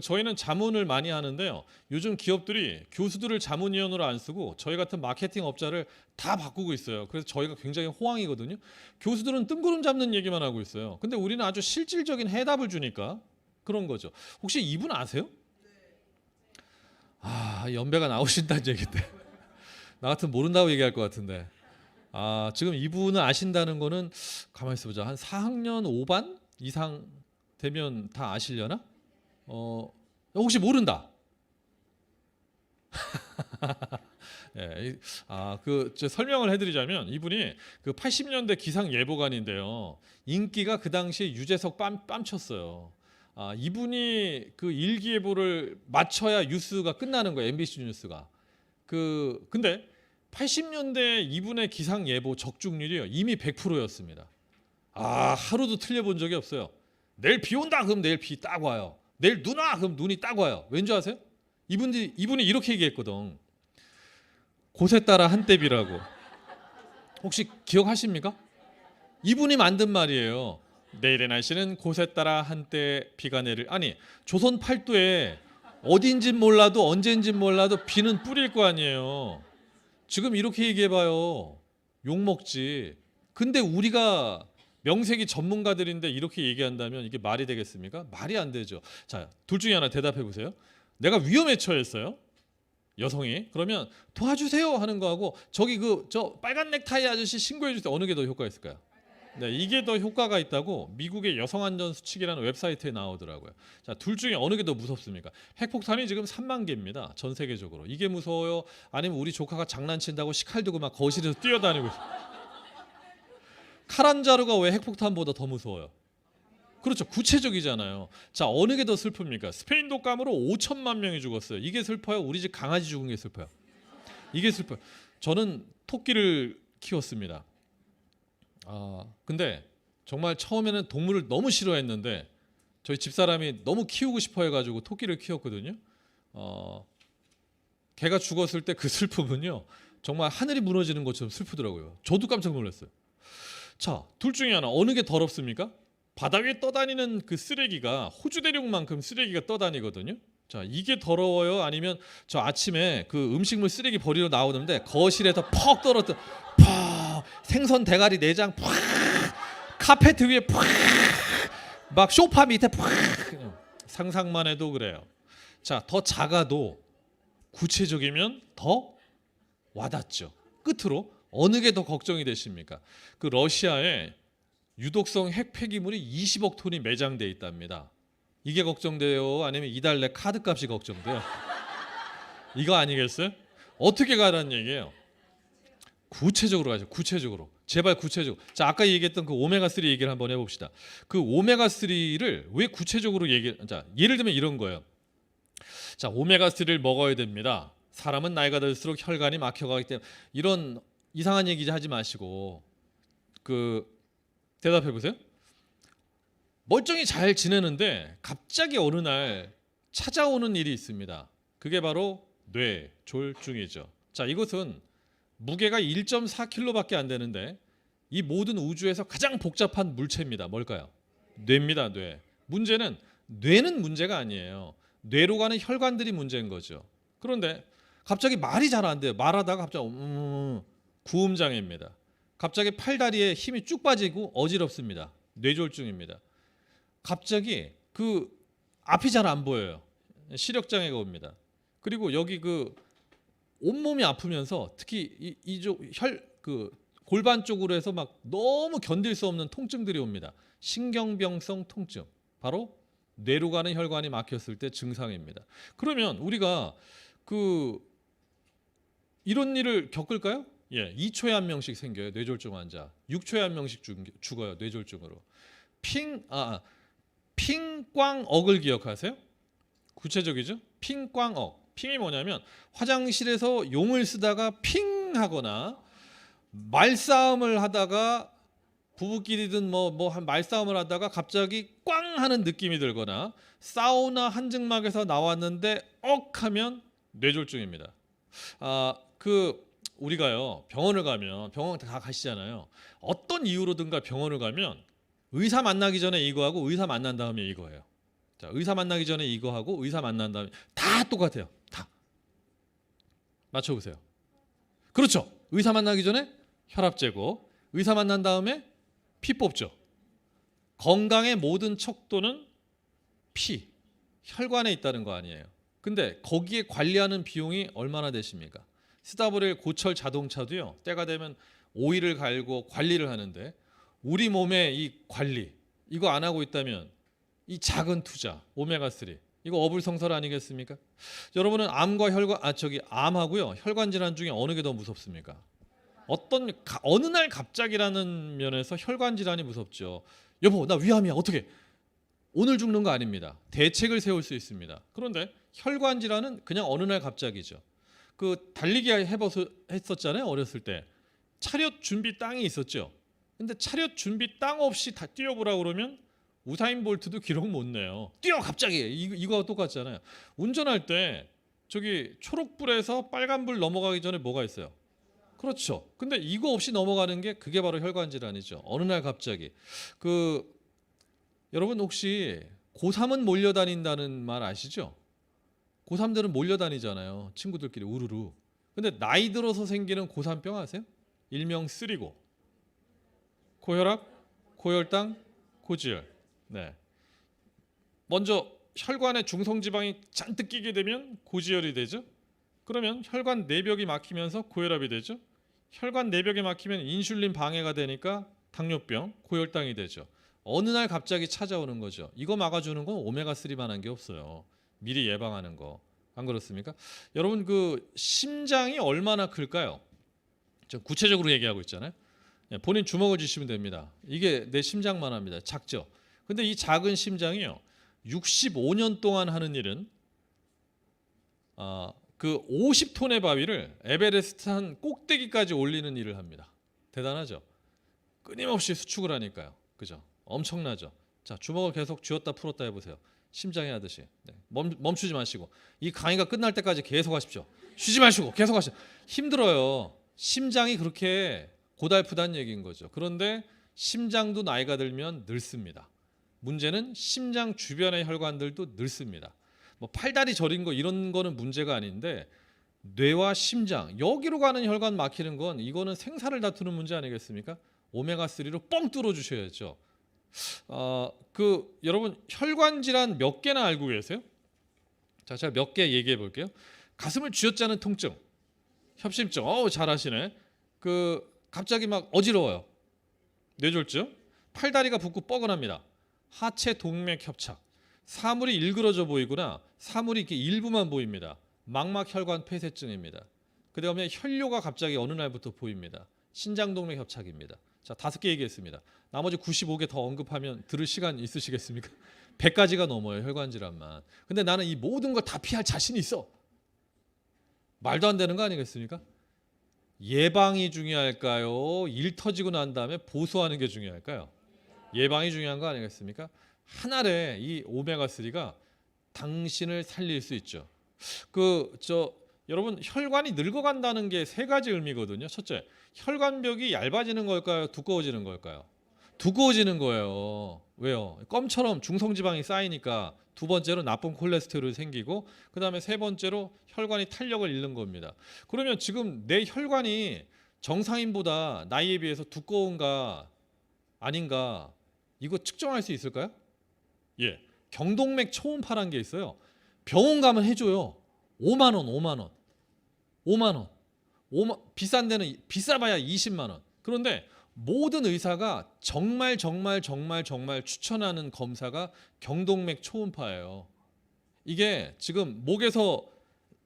저희는 자문을 많이 하는데요. 요즘 기업들이 교수들을 자문위원으로 안 쓰고 저희 같은 마케팅 업자를 다 바꾸고 있어요. 그래서 저희가 굉장히 호황이거든요. 교수들은 뜬구름 잡는 얘기만 하고 있어요. 근데 우리는 아주 실질적인 해답을 주니까 그런 거죠. 혹시 이분 아세요? 연배가 나오신다는 얘기인데 나 같으면 모른다고 얘기할 것 같은데. 지금 이분은 아신다는 거는 가만히 있어보자. 한 4학년 5반 이상 되면 다 아시려나? 혹시 모른다. 예, 설명을 해드리자면 이분이 그 80년대 기상 예보관인데요. 인기가 그 당시에 유재석 뺨쳤어요. 이분이 그 일기예보를 맞춰야 뉴스가 끝나는 거예요. MBC 뉴스가. 근데 80년대 이분의 기상 예보 적중률이 이미 100%였습니다. 하루도 틀려본 적이 없어요. 내일 비 온다 그럼 내일 비 딱 와요. 내일 눈 와 그럼 눈이 딱 와요. 왠지 아세요? 이분이 이렇게 얘기했거든. 곳에 따라 한때비라고. 혹시 기억하십니까? 이분이 만든 말이에요. 내일의 날씨는 곳에 따라 한때 비가 내릴. 아니, 조선 팔도에 어딘진 몰라도 언제인진 몰라도 비는 뿌릴 거 아니에요. 지금 이렇게 얘기해봐요. 욕먹지. 근데 우리가 명색이 전문가들인데 이렇게 얘기한다면 이게 말이 되겠습니까? 말이 안 되죠. 자, 둘 중에 하나 대답해 보세요. 내가 위험에 처했어요. 여성이. 그러면 도와주세요 하는 거하고 저기 저 빨간 넥타이 아저씨 신고해 주세요. 어느 게 더 효과가 있을까요? 네, 이게 더 효과가 있다고 미국의 여성안전수칙이라는 웨브사이트에 나오더라고요. 자, 둘 중에 어느 게 더 무섭습니까? 핵폭탄이 지금 3만 개입니다. 전 세계적으로. 이게 무서워요? 아니면 우리 조카가 장난친다고 식칼 들고 막 거실에서 뛰어다니고 있어요? 칼 한 자루가 왜 핵폭탄보다 더 무서워요? 그렇죠. 구체적이잖아요. 자, 어느 게 더 슬픕니까? 스페인 독감으로 5천만 명이 죽었어요. 이게 슬퍼요? 우리 집 강아지 죽은 게 슬퍼요? 이게 슬퍼요. 저는 토끼를 키웠습니다. 근데 정말 처음에는 동물을 너무 싫어했는데 저희 집사람이 너무 키우고 싶어 해가지고 토끼를 키웠거든요. 걔가 죽었을 때 그 슬픔은요, 정말 하늘이 무너지는 것처럼 슬프더라고요. 저도 깜짝 놀랐어요. 자, 둘 중에 하나 어느 게 더럽습니까? 바다 위에 떠다니는 그 쓰레기가 호주 대륙만큼 쓰레기가 떠다니거든요. 자, 이게 더러워요? 아니면 저 아침에 그 음식물 쓰레기 버리러 나오는데 거실에서 퍽 떨어뜨려 생선 대가리 내장 팍 카페트 위에 팍막 소파 밑에 팍 상상만 해도 그래요. 자, 더 작아도 구체적이면 더 와닿죠. 끝으로 어느 게 더 걱정이 되십니까? 그 러시아에 유독성 핵 폐기물이 20억 톤이 매장돼 있답니다. 이게 걱정돼요? 아니면 이달 내 카드값이 걱정돼요? 이거 아니겠어요? 어떻게 가라는 얘기예요? 구체적으로 가죠. 구체적으로. 제발 구체적으로. 자, 아까 얘기했던 그 오메가3 얘기를 한번 해봅시다. 그 오메가3를 왜 구체적으로 자, 예를 들면 이런 거예요. 자, 오메가3를 먹어야 됩니다. 사람은 나이가 들수록 혈관이 막혀가기 때문에. 이런 이상한 얘기 하지 마시고 대답해 보세요. 멀쩡히 잘 지내는데 갑자기 어느 날 찾아오는 일이 있습니다. 그게 바로 뇌졸중이죠. 자, 이것은 무게가 1.4kg밖에 안 되는데 이 모든 우주에서 가장 복잡한 물체입니다. 뭘까요? 뇌입니다. 뇌. 문제는 뇌는 문제가 아니에요. 뇌로 가는 혈관들이 문제인 거죠. 그런데 갑자기 말이 잘 안 돼요. 말하다가 갑자기 구음장애입니다. 갑자기 팔다리에 힘이 쭉 빠지고 어지럽습니다. 뇌졸중입니다. 갑자기 그 앞이 잘 안 보여요. 시력장애가 옵니다. 그리고 여기 온몸이 아프면서 특히 이쪽 골반 쪽으로 해서 막 너무 견딜 수 없는 통증들이 옵니다. 신경병성 통증. 바로 뇌로 가는 혈관이 막혔을 때 증상입니다. 그러면 우리가 이런 일을 겪을까요? 예, 2초에 한 명씩 생겨요. 뇌졸중 환자. 6초에 한 명씩 죽어요. 뇌졸중으로. 핑꽝억을 기억하세요? 구체적이죠? 핑꽝억. 핑이 뭐냐면 화장실에서 용을 쓰다가 핑 하거나 말싸움을 하다가 부부끼리든 한 말싸움을 하다가 갑자기 꽝 하는 느낌이 들거나 사우나 한증막에서 나왔는데 억 하면 뇌졸중입니다. 우리가요 병원을 가면 병원 다 가시잖아요. 어떤 이유로든가 병원을 가면 의사 만나기 전에 이거 하고 의사 만난 다음에 이거예요. 자, 의사 만나기 전에 이거 하고 의사 만난 다음에 다 똑같아요. 다 맞춰보세요. 그렇죠. 의사 만나기 전에 혈압 재고, 의사 만난 다음에 피 뽑죠. 건강의 모든 척도는 피, 혈관에 있다는 거 아니에요. 근데 거기에 관리하는 비용이 얼마나 되십니까? 쓰다 버릴 고철 자동차도요, 때가 되면 오일을 갈고 관리를 하는데 우리 몸의 이 관리, 이거 안 하고 있다면 이 작은 투자, 오메가3, 이거 어불성설 아니겠습니까? 여러분은 암하고요 혈관 질환 중에 어느 게 더 무섭습니까? 어느 날 갑자기라는 면에서 혈관 질환이 무섭죠. 여보, 나 위암이야. 어떻게? 오늘 죽는 거 아닙니다. 대책을 세울 수 있습니다. 그런데 혈관 질환은 그냥 어느 날 갑자기죠. 달리기 했었잖아요. 어렸을 때. 차렷 준비 땅이 있었죠. 근데 차렷 준비 땅 없이 다 뛰어보라 그러면 우사인 볼트도 기록 못 내요. 뛰어 갑자기. 이거와 똑같잖아요. 운전할 때 저기 초록불에서 빨간불 넘어가기 전에 뭐가 있어요? 그렇죠. 근데 이거 없이 넘어가는 게 그게 바로 혈관 질환이죠. 어느 날 갑자기. 여러분 혹시 고3은 몰려다닌다는 말 아시죠? 고3들은 몰려다니잖아요. 친구들끼리 우르르. 근데 나이 들어서 생기는 고3병 아세요? 일명 쓰리고. 고혈압, 고혈당, 고지혈. 네. 먼저 혈관에 중성지방이 잔뜩 끼게 되면 고지혈이 되죠. 그러면 혈관 내벽이 막히면서 고혈압이 되죠. 혈관 내벽에 막히면 인슐린 방해가 되니까 당뇨병, 고혈당이 되죠. 어느 날 갑자기 찾아오는 거죠. 이거 막아주는 건 오메가3만 한 게 없어요. 미리 예방하는 거. 안 그렇습니까? 여러분 심장이 얼마나 클까요? 저 구체적으로 얘기하고 있잖아요. 본인 주먹을 쥐시면 됩니다. 이게 내 심장만 합니다. 작죠. 근데 이 작은 심장이요, 65년 동안 하는 일은 50톤의 바위를 에베레스트 한 꼭대기까지 올리는 일을 합니다. 대단하죠. 끊임없이 수축을 하니까요. 그죠? 엄청나죠. 자, 주먹을 계속 쥐었다 풀었다 해보세요. 심장이 하듯이. 네. 멈추지 마시고 이 강의가 끝날 때까지 계속 하십시오. 쉬지 마시고 계속 하십시오. 힘들어요. 심장이 그렇게 고달프다는 얘기인 거죠. 그런데 심장도 나이가 들면 늙습니다. 문제는 심장 주변의 혈관들도 늙습니다. 팔다리 저린 거 이런 거는 문제가 아닌데 뇌와 심장 여기로 가는 혈관 막히는 건 이거는 생사를 다투는 문제 아니겠습니까? 오메가3로 뻥 뚫어 주셔야죠. 여러분 혈관 질환 몇 개나 알고 계세요? 자, 제가 몇 개 얘기해 볼게요. 가슴을 쥐어짜는 통증, 협심증. 잘하시네. 갑자기 막 어지러워요. 뇌졸중. 팔다리가 붓고 뻐근합니다. 하체 동맥 협착. 사물이 일그러져 보이구나. 사물이 이렇게 일부만 보입니다. 망막혈관 폐쇄증입니다. 그다음에 혈뇨가 갑자기 어느 날부터 보입니다. 신장동맥 협착입니다. 자, 5개 얘기했습니다. 나머지 95개 더 언급하면 들을 시간 있으시겠습니까? 100가지가 넘어요, 혈관 질환만. 근데 나는 이 모든 걸 다 피할 자신이 있어. 말도 안 되는 거 아니겠습니까? 예방이 중요할까요? 일 터지고 난 다음에 보수하는 게 중요할까요? 예방이 중요한 거 아니겠습니까? 한 알에 이 오메가3가 당신을 살릴 수 있죠. 여러분 혈관이 늙어간다는 게 3가지 의미거든요. 첫째, 혈관벽이 얇아지는 걸까요? 두꺼워지는 걸까요? 두꺼워지는 거예요. 왜요? 껌처럼 중성지방이 쌓이니까. 두 번째로 나쁜 콜레스테롤이 생기고, 그 다음에 세 번째로 혈관이 탄력을 잃는 겁니다. 그러면 지금 내 혈관이 정상인보다 나이에 비해서 두꺼운가 아닌가 이거 측정할 수 있을까요? 예, 경동맥 초음파란 게 있어요. 병원 가면 해줘요. 5만 원. 비싼 데는 비싸봐야 20만 원. 그런데 모든 의사가 정말 추천하는 검사가 경동맥 초음파예요. 이게 지금 목에서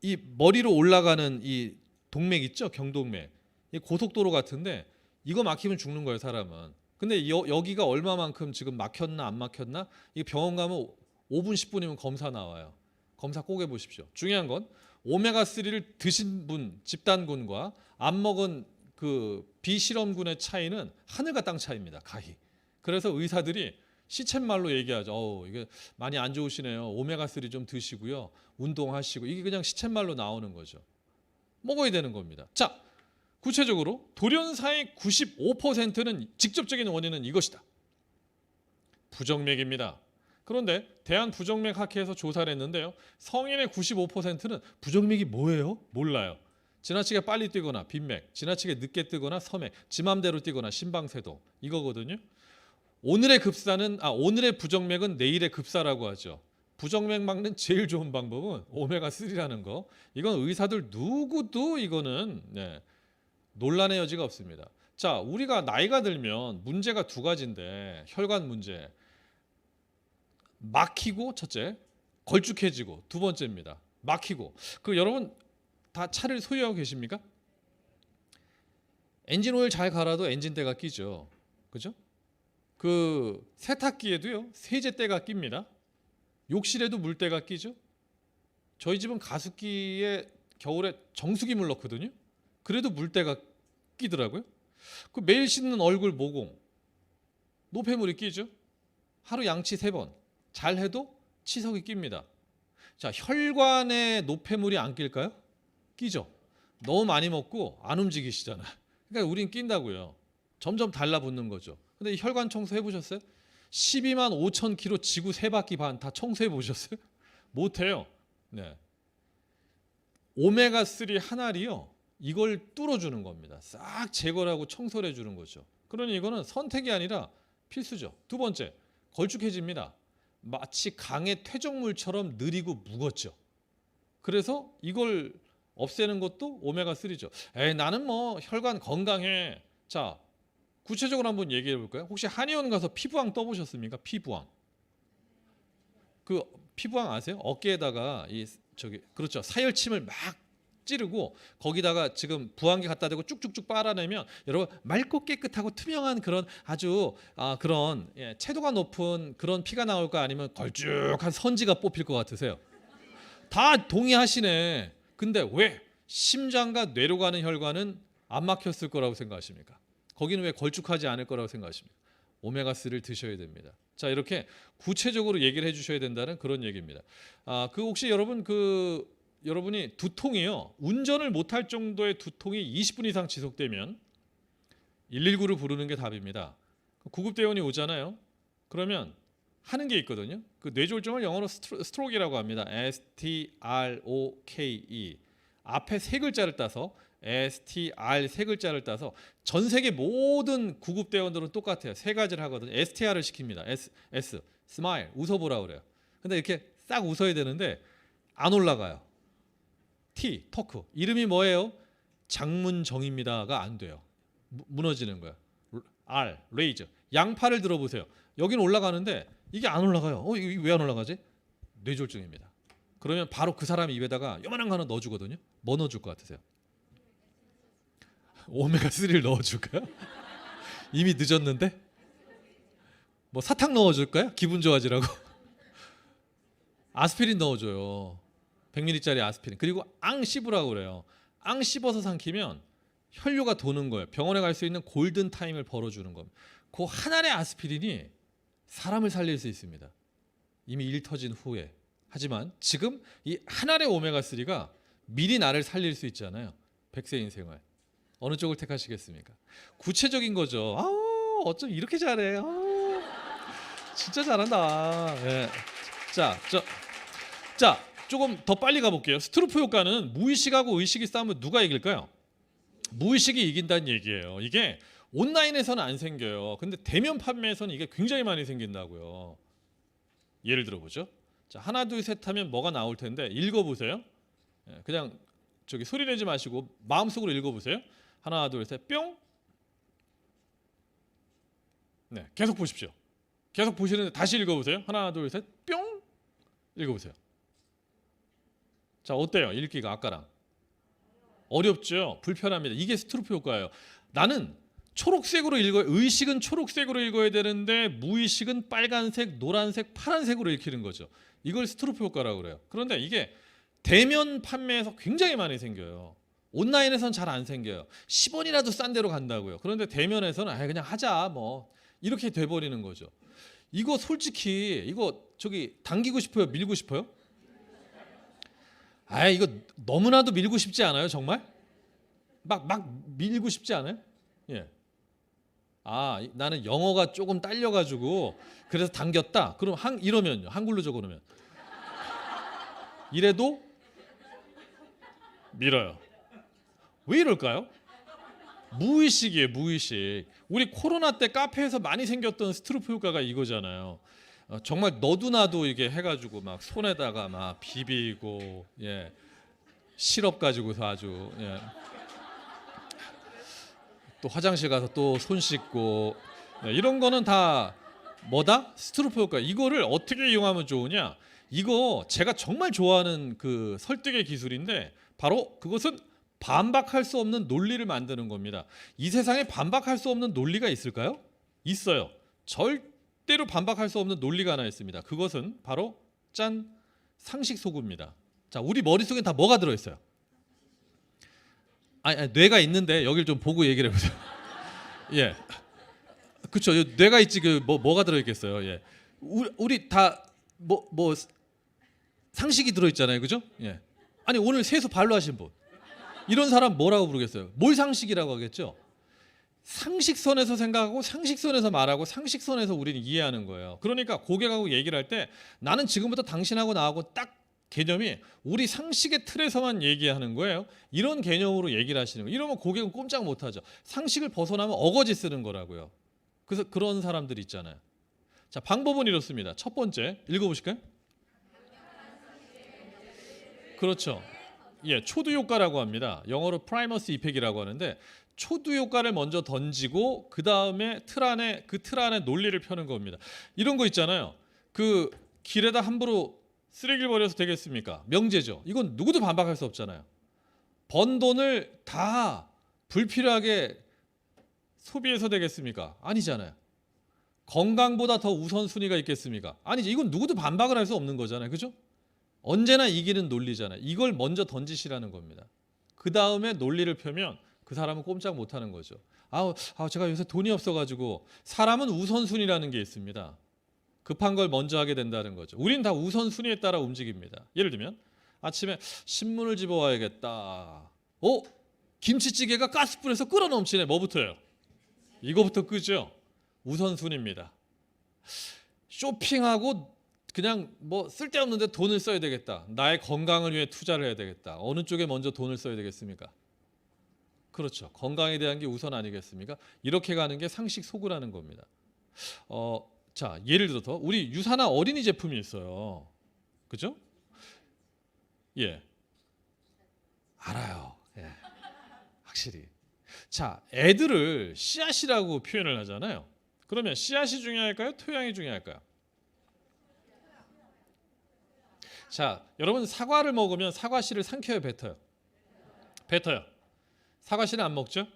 이 머리로 올라가는 이 동맥 있죠? 경동맥. 이 고속도로 같은데 이거 막히면 죽는 거예요, 사람은. 근데 여기가 얼마만큼 지금 막혔나 안 막혔나? 이 병원 가면 5분 10분이면 검사 나와요. 검사 꼭 해보십시오. 중요한 건 오메가3를 드신 분 집단군과 안 먹은 그 비실험군의 차이는 하늘과 땅 차이입니다. 가히. 그래서 의사들이 시쳇말로 얘기하죠. 이게 많이 안 좋으시네요. 오메가3 좀 드시고요. 운동하시고. 이게 그냥 시쳇말로 나오는 거죠. 먹어야 되는 겁니다. 자, 구체적으로 돌연사의 95%는 직접적인 원인은 이것이다. 부정맥입니다. 그런데 대한부정맥학회에서 조사를 했는데요. 성인의 95%는 부정맥이 뭐예요? 몰라요. 지나치게 빨리 뛰거나 빈맥, 지나치게 늦게 뛰거나 서맥, 지 맘대로 뛰거나 심방세도 이거거든요. 오늘의 부정맥은 내일의 급사라고 하죠. 부정맥 막는 제일 좋은 방법은 오메가3라는 거. 이건 의사들 누구도 이거는 논란의 여지가 없습니다. 자, 우리가 나이가 들면 문제가 두 가지인데 혈관 문제. 막히고 첫째, 걸쭉해지고 두 번째입니다. 막히고. 여러분 다 차를 소유하고 계십니까? 엔진 오일 잘 갈아도 엔진때가 끼죠. 그죠? 세탁기에도요. 세제때가 낍니다. 욕실에도 물때가 끼죠. 저희 집은 가습기에 겨울에 정수기물 넣거든요. 그래도 물때가 끼더라고요. 매일 씻는 얼굴 모공 노폐물이 끼죠. 하루 양치 3번 잘 해도 치석이 낍니다. 자, 혈관에 노폐물이 안 낄까요? 끼죠. 너무 많이 먹고 안 움직이시잖아요. 그러니까 우린 낀다고요. 점점 달라붙는 거죠. 근데 혈관 청소 해보셨어요? 12만 5천 킬로 지구 3바퀴 반 다 청소해 보셨어요? 못해요. 네. 오메가3 한 알이요. 이걸 뚫어주는 겁니다. 싹 제거를 하고 청소를 해주는 거죠. 그러니 이거는 선택이 아니라 필수죠. 두 번째, 걸쭉해집니다. 마치 강의 퇴적물처럼 느리고 무겁죠. 그래서 이걸 없애는 것도 오메가3죠. 나는 뭐 혈관 건강해. 자, 구체적으로 한번 얘기해 볼까요? 혹시 한의원 가서 피부왕 떠보셨습니까? 피부왕. 피부왕 아세요? 어깨에다가 그렇죠. 사열침을 막 찌르고 거기다가 지금 부항기 갖다 대고 쭉쭉쭉 빨아내면 여러분 맑고 깨끗하고 투명한 그런 아주 그런 채도가 높은 그런 피가 나올까 아니면 걸쭉한 선지가 뽑힐 것 같으세요? 다 동의하시네. 근데 왜 심장과 뇌로 가는 혈관은 안 막혔을 거라고 생각하십니까? 거기는 왜 걸쭉하지 않을 거라고 생각하십니까? 오메가3를 드셔야 됩니다. 자, 이렇게 구체적으로 얘기를 해주셔야 된다는 그런 얘기입니다. 혹시 여러분이 두통이요. 운전을 못할 정도의 두통이 20분 이상 지속되면 119를 부르는 게 답입니다. 구급대원이 오잖아요. 그러면 하는 게 있거든요. 뇌졸중을 영어로 스트로크라고 합니다. STROKE. 앞에 3글자를 따서 STR 3글자를 따서 전 세계 모든 구급대원들은 똑같아요. 3가지를 하거든요. STR을 시킵니다. S 스마일 웃어보라 그래요. 근데 이렇게 싹 웃어야 되는데 안 올라가요. T 토크 이름이 뭐예요? 장문정입니다가 안 돼요. 무너지는 거야. R 레이저 양팔을 들어보세요. 여기는 올라가는데 이게 안 올라가요. 이게 왜 안 올라가지? 뇌졸중입니다. 그러면 바로 그 사람 입에다가 요만한 거 하나 넣어주거든요. 뭐 넣어줄 것 같으세요? 오메가3를 넣어줄까요? 이미 늦었는데? 뭐 사탕 넣어줄까요? 기분 좋아지라고? 아스피린 넣어줘요. 100ml짜리 아스피린. 그리고 앙 씹으라고 그래요. 앙 씹어서 삼키면 혈류가 도는 거예요. 병원에 갈 수 있는 골든 타임을 벌어주는 겁니다. 그 한 알의 아스피린이 사람을 살릴 수 있습니다. 이미 일 터진 후에. 하지만 지금 이 한 알의 오메가3가 미리 나를 살릴 수 있잖아요. 100세 인생을. 어느 쪽을 택하시겠습니까? 구체적인 거죠. 어쩜 이렇게 잘해. 진짜 잘한다. 네. 자, 조금 더 빨리 가볼게요. 스트루프 효과는 무의식하고 의식이 싸우면 누가 이길까요? 무의식이 이긴다는 얘기예요. 이게 온라인에서는 안 생겨요. 근데 대면 판매에서는 이게 굉장히 많이 생긴다고요. 예를 들어보죠. 자, 하나 둘 셋 하면 뭐가 나올 텐데 읽어보세요. 그냥 소리 내지 마시고 마음속으로 읽어보세요. 하나 둘 셋 뿅. 네, 계속 보십시오. 계속 보시는데 다시 읽어보세요. 하나 둘 셋 뿅. 읽어보세요. 자, 어때요? 읽기가 아까랑 어렵죠. 불편합니다. 이게 스트루프 효과예요. 나는 초록색으로 읽어요. 의식은 초록색으로 읽어야 되는데 무의식은 빨간색, 노란색, 파란색으로 읽히는 거죠. 이걸 스트루프 효과라고 그래요. 그런데 이게 대면 판매에서 굉장히 많이 생겨요. 온라인에서는 잘 안 생겨요. 10원이라도 싼 데로 간다고요. 그런데 대면에서는 그냥 하자 뭐 이렇게 돼버리는 거죠. 이거 솔직히 이거 저기 당기고 싶어요? 밀고 싶어요? 이거 너무나도 밀고 싶지 않아요? 정말? 막 밀고 싶지 않아요? 예. 나는 영어가 조금 딸려가지고 그래서 당겼다. 그럼 이러면요. 한글로 적어놓으면 이래도 밀어요. 왜 이럴까요? 무의식이에요. 무의식. 우리 코로나 때 카페에서 많이 생겼던 스트루프 효과가 이거잖아요. 정말 너도 나도 이게 해가지고 막 손에다가 막 비비고 시럽 가지고서 아주 또 화장실 가서 또 손 씻고 이런 거는 다 뭐다? 스트루프 효과. 이거를 어떻게 이용하면 좋으냐? 이거 제가 정말 좋아하는 그 설득의 기술인데 바로 그것은 반박할 수 없는 논리를 만드는 겁니다. 이 세상에 반박할 수 없는 논리가 있을까요? 있어요. 절대로 반박할 수 없는 논리가 하나 있습니다. 그것은 바로 짠 상식 소구입니다. 자, 우리 머릿속에 다 뭐가 들어있어요? 뇌가 있는데 여길 좀 보고 얘기를 해보세요. 예, 그렇죠. 뇌가 있지 뭐가 들어있겠어요. 예, 우리 다 뭐 상식이 들어있잖아요, 그죠? 예. 아니 오늘 세수 발로 하신 분 이런 사람 뭐라고 부르겠어요? 뭘 상식이라고 하겠죠? 상식선에서 생각하고 상식선에서 말하고 상식선에서 우리는 이해하는 거예요. 그러니까 고객하고 얘기를 할 때 나는 지금부터 당신하고 나하고 딱 개념이 우리 상식의 틀에서만 얘기하는 거예요. 이런 개념으로 얘기를 하시는 거예요. 이러면 고객은 꼼짝 못하죠. 상식을 벗어나면 어거지 쓰는 거라고요. 그래서 그런 사람들 있잖아요. 자, 방법은 이렇습니다. 첫 번째 읽어보실까요? 그렇죠. 예, 초두 효과라고 합니다. 영어로 프라이머스 이펙이라고 하는데 초두 효과를 먼저 던지고 그 다음에 틀 안에 논리를 펴는 겁니다. 이런 거 있잖아요. 그 길에다 함부로 쓰레기를 버려서 되겠습니까? 명제죠. 이건 누구도 반박할 수 없잖아요. 번 돈을 다 불필요하게 소비해서 되겠습니까? 아니잖아요. 건강보다 더 우선순위가 있겠습니까? 아니지. 이건 누구도 반박을 할 수 없는 거잖아요. 그죠? 언제나 이기는 논리잖아요. 이걸 먼저 던지시라는 겁니다. 그 다음에 논리를 펴면 그 사람은 꼼짝 못하는 거죠. 제가 요새 돈이 없어가지고 사람은 우선순위라는 게 있습니다. 급한 걸 먼저 하게 된다는 거죠. 우린 다 우선순위에 따라 움직입니다. 예를 들면 아침에 신문을 집어와야겠다. 김치찌개가 가스불에서 끓어 넘치네. 뭐부터요? 이거부터 끄죠. 우선순위입니다. 쇼핑하고 그냥 뭐 쓸데없는데 돈을 써야 되겠다. 나의 건강을 위해 투자를 해야 되겠다. 어느 쪽에 먼저 돈을 써야 되겠습니까? 그렇죠. 건강에 대한 게 우선 아니겠습니까? 이렇게 가는 게 상식 소구라는 겁니다. 자, 예를 들어서 우리 유사나 어린이 제품이 있어요. 그죠? 예. 알아요. 예. 확실히. 자, 애들을 씨앗이라고 표현을 하잖아요. 그러면 씨앗이 중요할까요? 토양이 중요할까요? 자, 여러분 사과를 먹으면 사과씨를 삼켜요, 뱉어요? 뱉어요. 사과씨는 안 먹죠?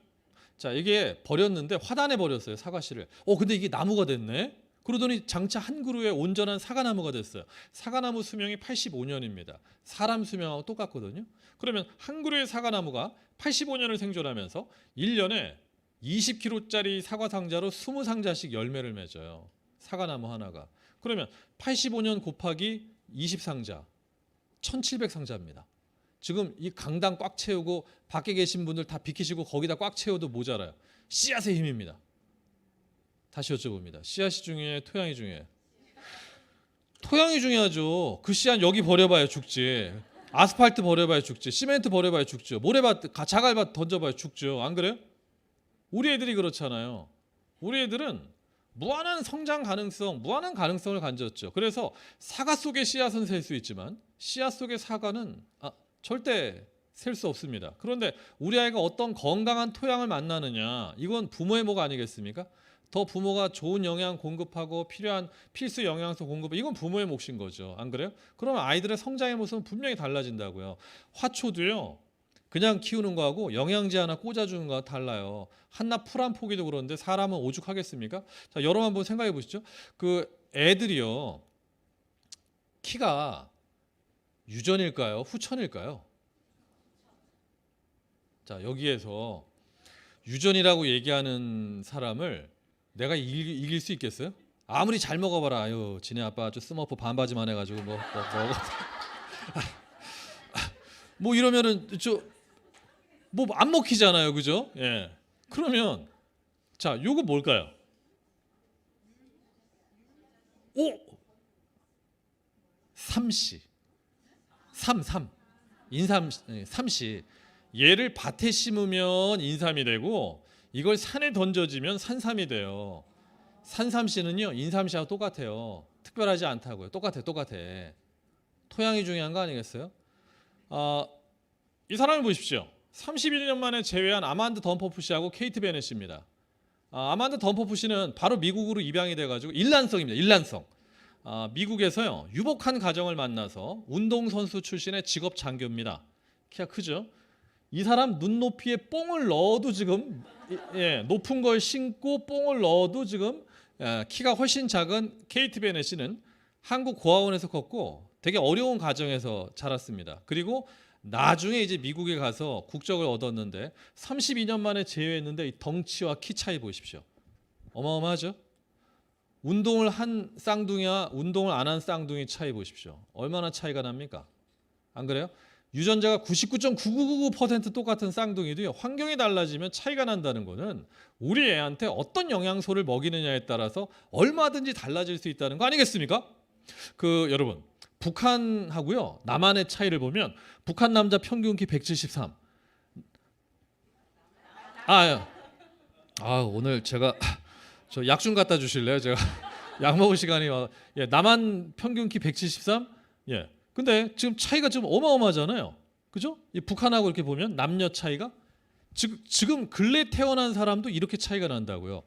자, 이게 버렸는데 화단에 버렸어요, 사과씨를. 근데 이게 나무가 됐네. 그러더니 장차 한 그루에 온전한 사과나무가 됐어요. 사과나무 수명이 85년입니다. 사람 수명하고 똑같거든요. 그러면 한 그루의 사과나무가 85년을 생존하면서 1년에 20kg짜리 사과 상자로 20상자씩 열매를 맺어요. 사과나무 하나가. 그러면 85년 곱하기 20상자, 1700상자입니다. 지금 이 강당 꽉 채우고 밖에 계신 분들 다 비키시고 거기다 꽉 채워도 모자라요. 씨앗의 힘입니다. 다시 여쭤봅니다. 씨앗이 중요해, 토양이 중요해? 토양이 중요하죠. 그 씨앗 여기 버려봐야 죽지. 아스팔트 버려봐야 죽지. 시멘트 버려봐야 죽죠. 모래밭, 자갈밭 던져봐야 죽죠. 안 그래요? 우리 애들이 그렇잖아요. 우리 애들은 무한한 성장 가능성, 무한한 가능성을 가졌죠. 그래서 사과 속의 씨앗은 셀 수 있지만 씨앗 속의 사과는 절대 셀 수 없습니다. 그런데 우리 아이가 어떤 건강한 토양을 만나느냐, 이건 부모의 목 아니겠습니까? 더 부모가 좋은 영양 공급하고 필요한 필수 영양소 공급, 이건 부모의 몫인 거죠. 안 그래요? 그러면 아이들의 성장의 모습은 분명히 달라진다고요. 화초도요. 그냥 키우는 거하고 영양제 하나 꽂아주는 거와 달라요. 한낱 풀 한 포기도 그런데 사람은 오죽하겠습니까? 자, 여러분 한번 생각해 보시죠. 그 애들이요, 키가 유전일까요? 후천일까요? 자, 여기에서 유전이라고 얘기하는 사람을 내가 이길 수 있겠어요? 아무리 잘 먹어봐라. 아유, 지네 아빠 아주 스머프 반바지만 해가지고 뭐 이러면은 뭐 안 먹히잖아요, 그죠? 예. 그러면 자, 요거 뭘까요? 오, 삼씨, 삼, 삼씨. 얘를 밭에 심으면 인삼이 되고 이걸 산에 던져지면 산삼이 돼요. 산삼씨는요, 인삼씨하고 똑같아요. 특별하지 않다고요. 똑같아. 토양이 중요한 거 아니겠어요? 이 사람을 보십시오. 31년 만에 제외한 아만드 덤퍼프 씨하고 케이트 베넷 씨입니다. 아만드 덤퍼프 씨는 바로 미국으로 입양이 돼가지고 일란성입니다. 일란성. 미국에서요, 유복한 가정을 만나서 운동선수 출신의 직업 장교입니다. 키가 크죠? 이 사람 눈높이에 뽕을 넣어도 지금 높은 걸 신고 뽕을 넣어도 지금 키가 훨씬 작은 케이트 베넷 씨는 한국 고아원에서 컸고 되게 어려운 가정에서 자랐습니다. 그리고 나중에 이제 미국에 가서 국적을 얻었는데 32년 만에 재회했는데 이 덩치와 키 차이 보십시오. 어마어마하죠? 운동을 한 쌍둥이와 운동을 안 한 쌍둥이 차이 보십시오. 얼마나 차이가 납니까? 안 그래요? 유전자가 99.9999% 똑같은 쌍둥이도요, 환경이 달라지면 차이가 난다는 거는 우리 애한테 어떤 영양소를 먹이느냐에 따라서 얼마든지 달라질 수 있다는 거 아니겠습니까? 여러분, 북한하고요 남한의 차이를 보면 북한 남자 평균 키 173. 오늘 제가 저 약 좀 갖다 주실래요? 제가 약 먹을 시간이 남한 평균 키 173. 예. 근데 지금 차이가 좀 어마어마하잖아요. 그죠? 이 북한하고 이렇게 보면 남녀 차이가 지금 근래 태어난 사람도 이렇게 차이가 난다고요.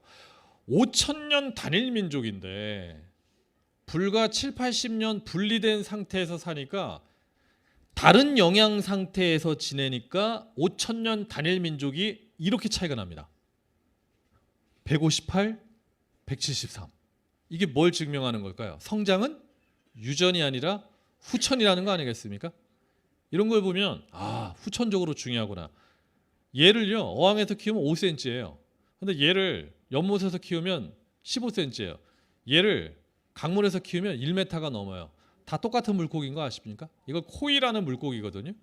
5,000년 단일 민족인데 불과 7, 80년 분리된 상태에서 사니까 다른 영양 상태에서 지내니까 5,000년 단일 민족이 이렇게 차이가 납니다. 158, 173. 이게 뭘 증명하는 걸까요? 성장은 유전이 아니라 후천이라는 거 아니겠습니까? 이런 걸 보면 후천적으로 중요하구나. 얘를요, 어항에서 키우면 5cm예요. 근데 얘를 연못에서 키우면 15cm예요. 얘를 강물에서 키우면 1m가 넘어요. 다 똑같은 물고기인 거 아십니까? 이걸 코이라는 물고기거든요.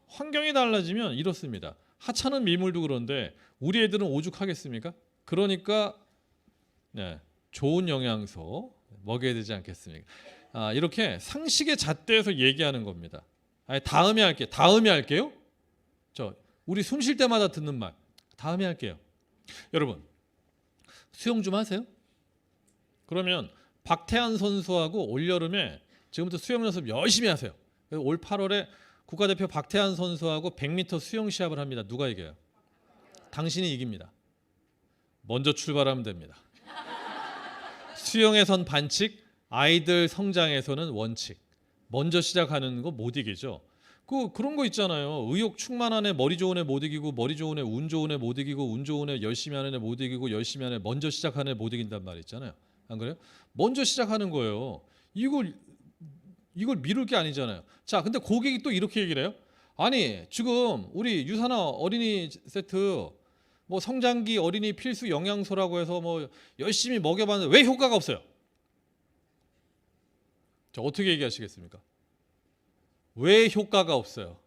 환경이 달라지면 이렇습니다. 하찮은 미물도 그런데 우리 애들은 오죽하겠습니까? 그러니까 좋은 영양소 먹여야 되지 않겠습니까? 이렇게 상식의 잣대에서 얘기하는 겁니다. 다음에 할게요. 우리 숨 쉴 때마다 듣는 말. 다음에 할게요. 여러분, 수영 좀 하세요? 그러면 박태환 선수하고 올여름에 지금부터 수영 연습 열심히 하세요. 올 8월에 국가대표 박태환 선수하고 100m 수영 시합을 합니다. 누가 이겨요? 당신이 이깁니다. 먼저 출발하면 됩니다. 수영에선 반칙, 아이들 성장에서는 원칙. 먼저 시작하는 거 못 이기죠. 그런 거 있잖아요. 의욕 충만한 애 머리 좋은 애 못 이기고, 머리 좋은 애 운 좋은 애 못 이기고, 운 좋은 애 열심히 하는 애 못 이기고, 열심히 하는 애 먼저 시작하는 애 못 이긴단 말 있잖아요. 안 그래요? 먼저 시작하는 거예요. 이걸 미룰 게 아니잖아요. 자, 근데 고객이 또 이렇게 얘기를 해요. 아니, 지금 우리 유산화 어린이 세트 뭐 성장기 어린이 필수 영양소라고 해서 뭐 열심히 먹여봤는데 왜 효과가 없어요? 자, 어떻게 얘기하시겠습니까? 왜 효과가 없어요?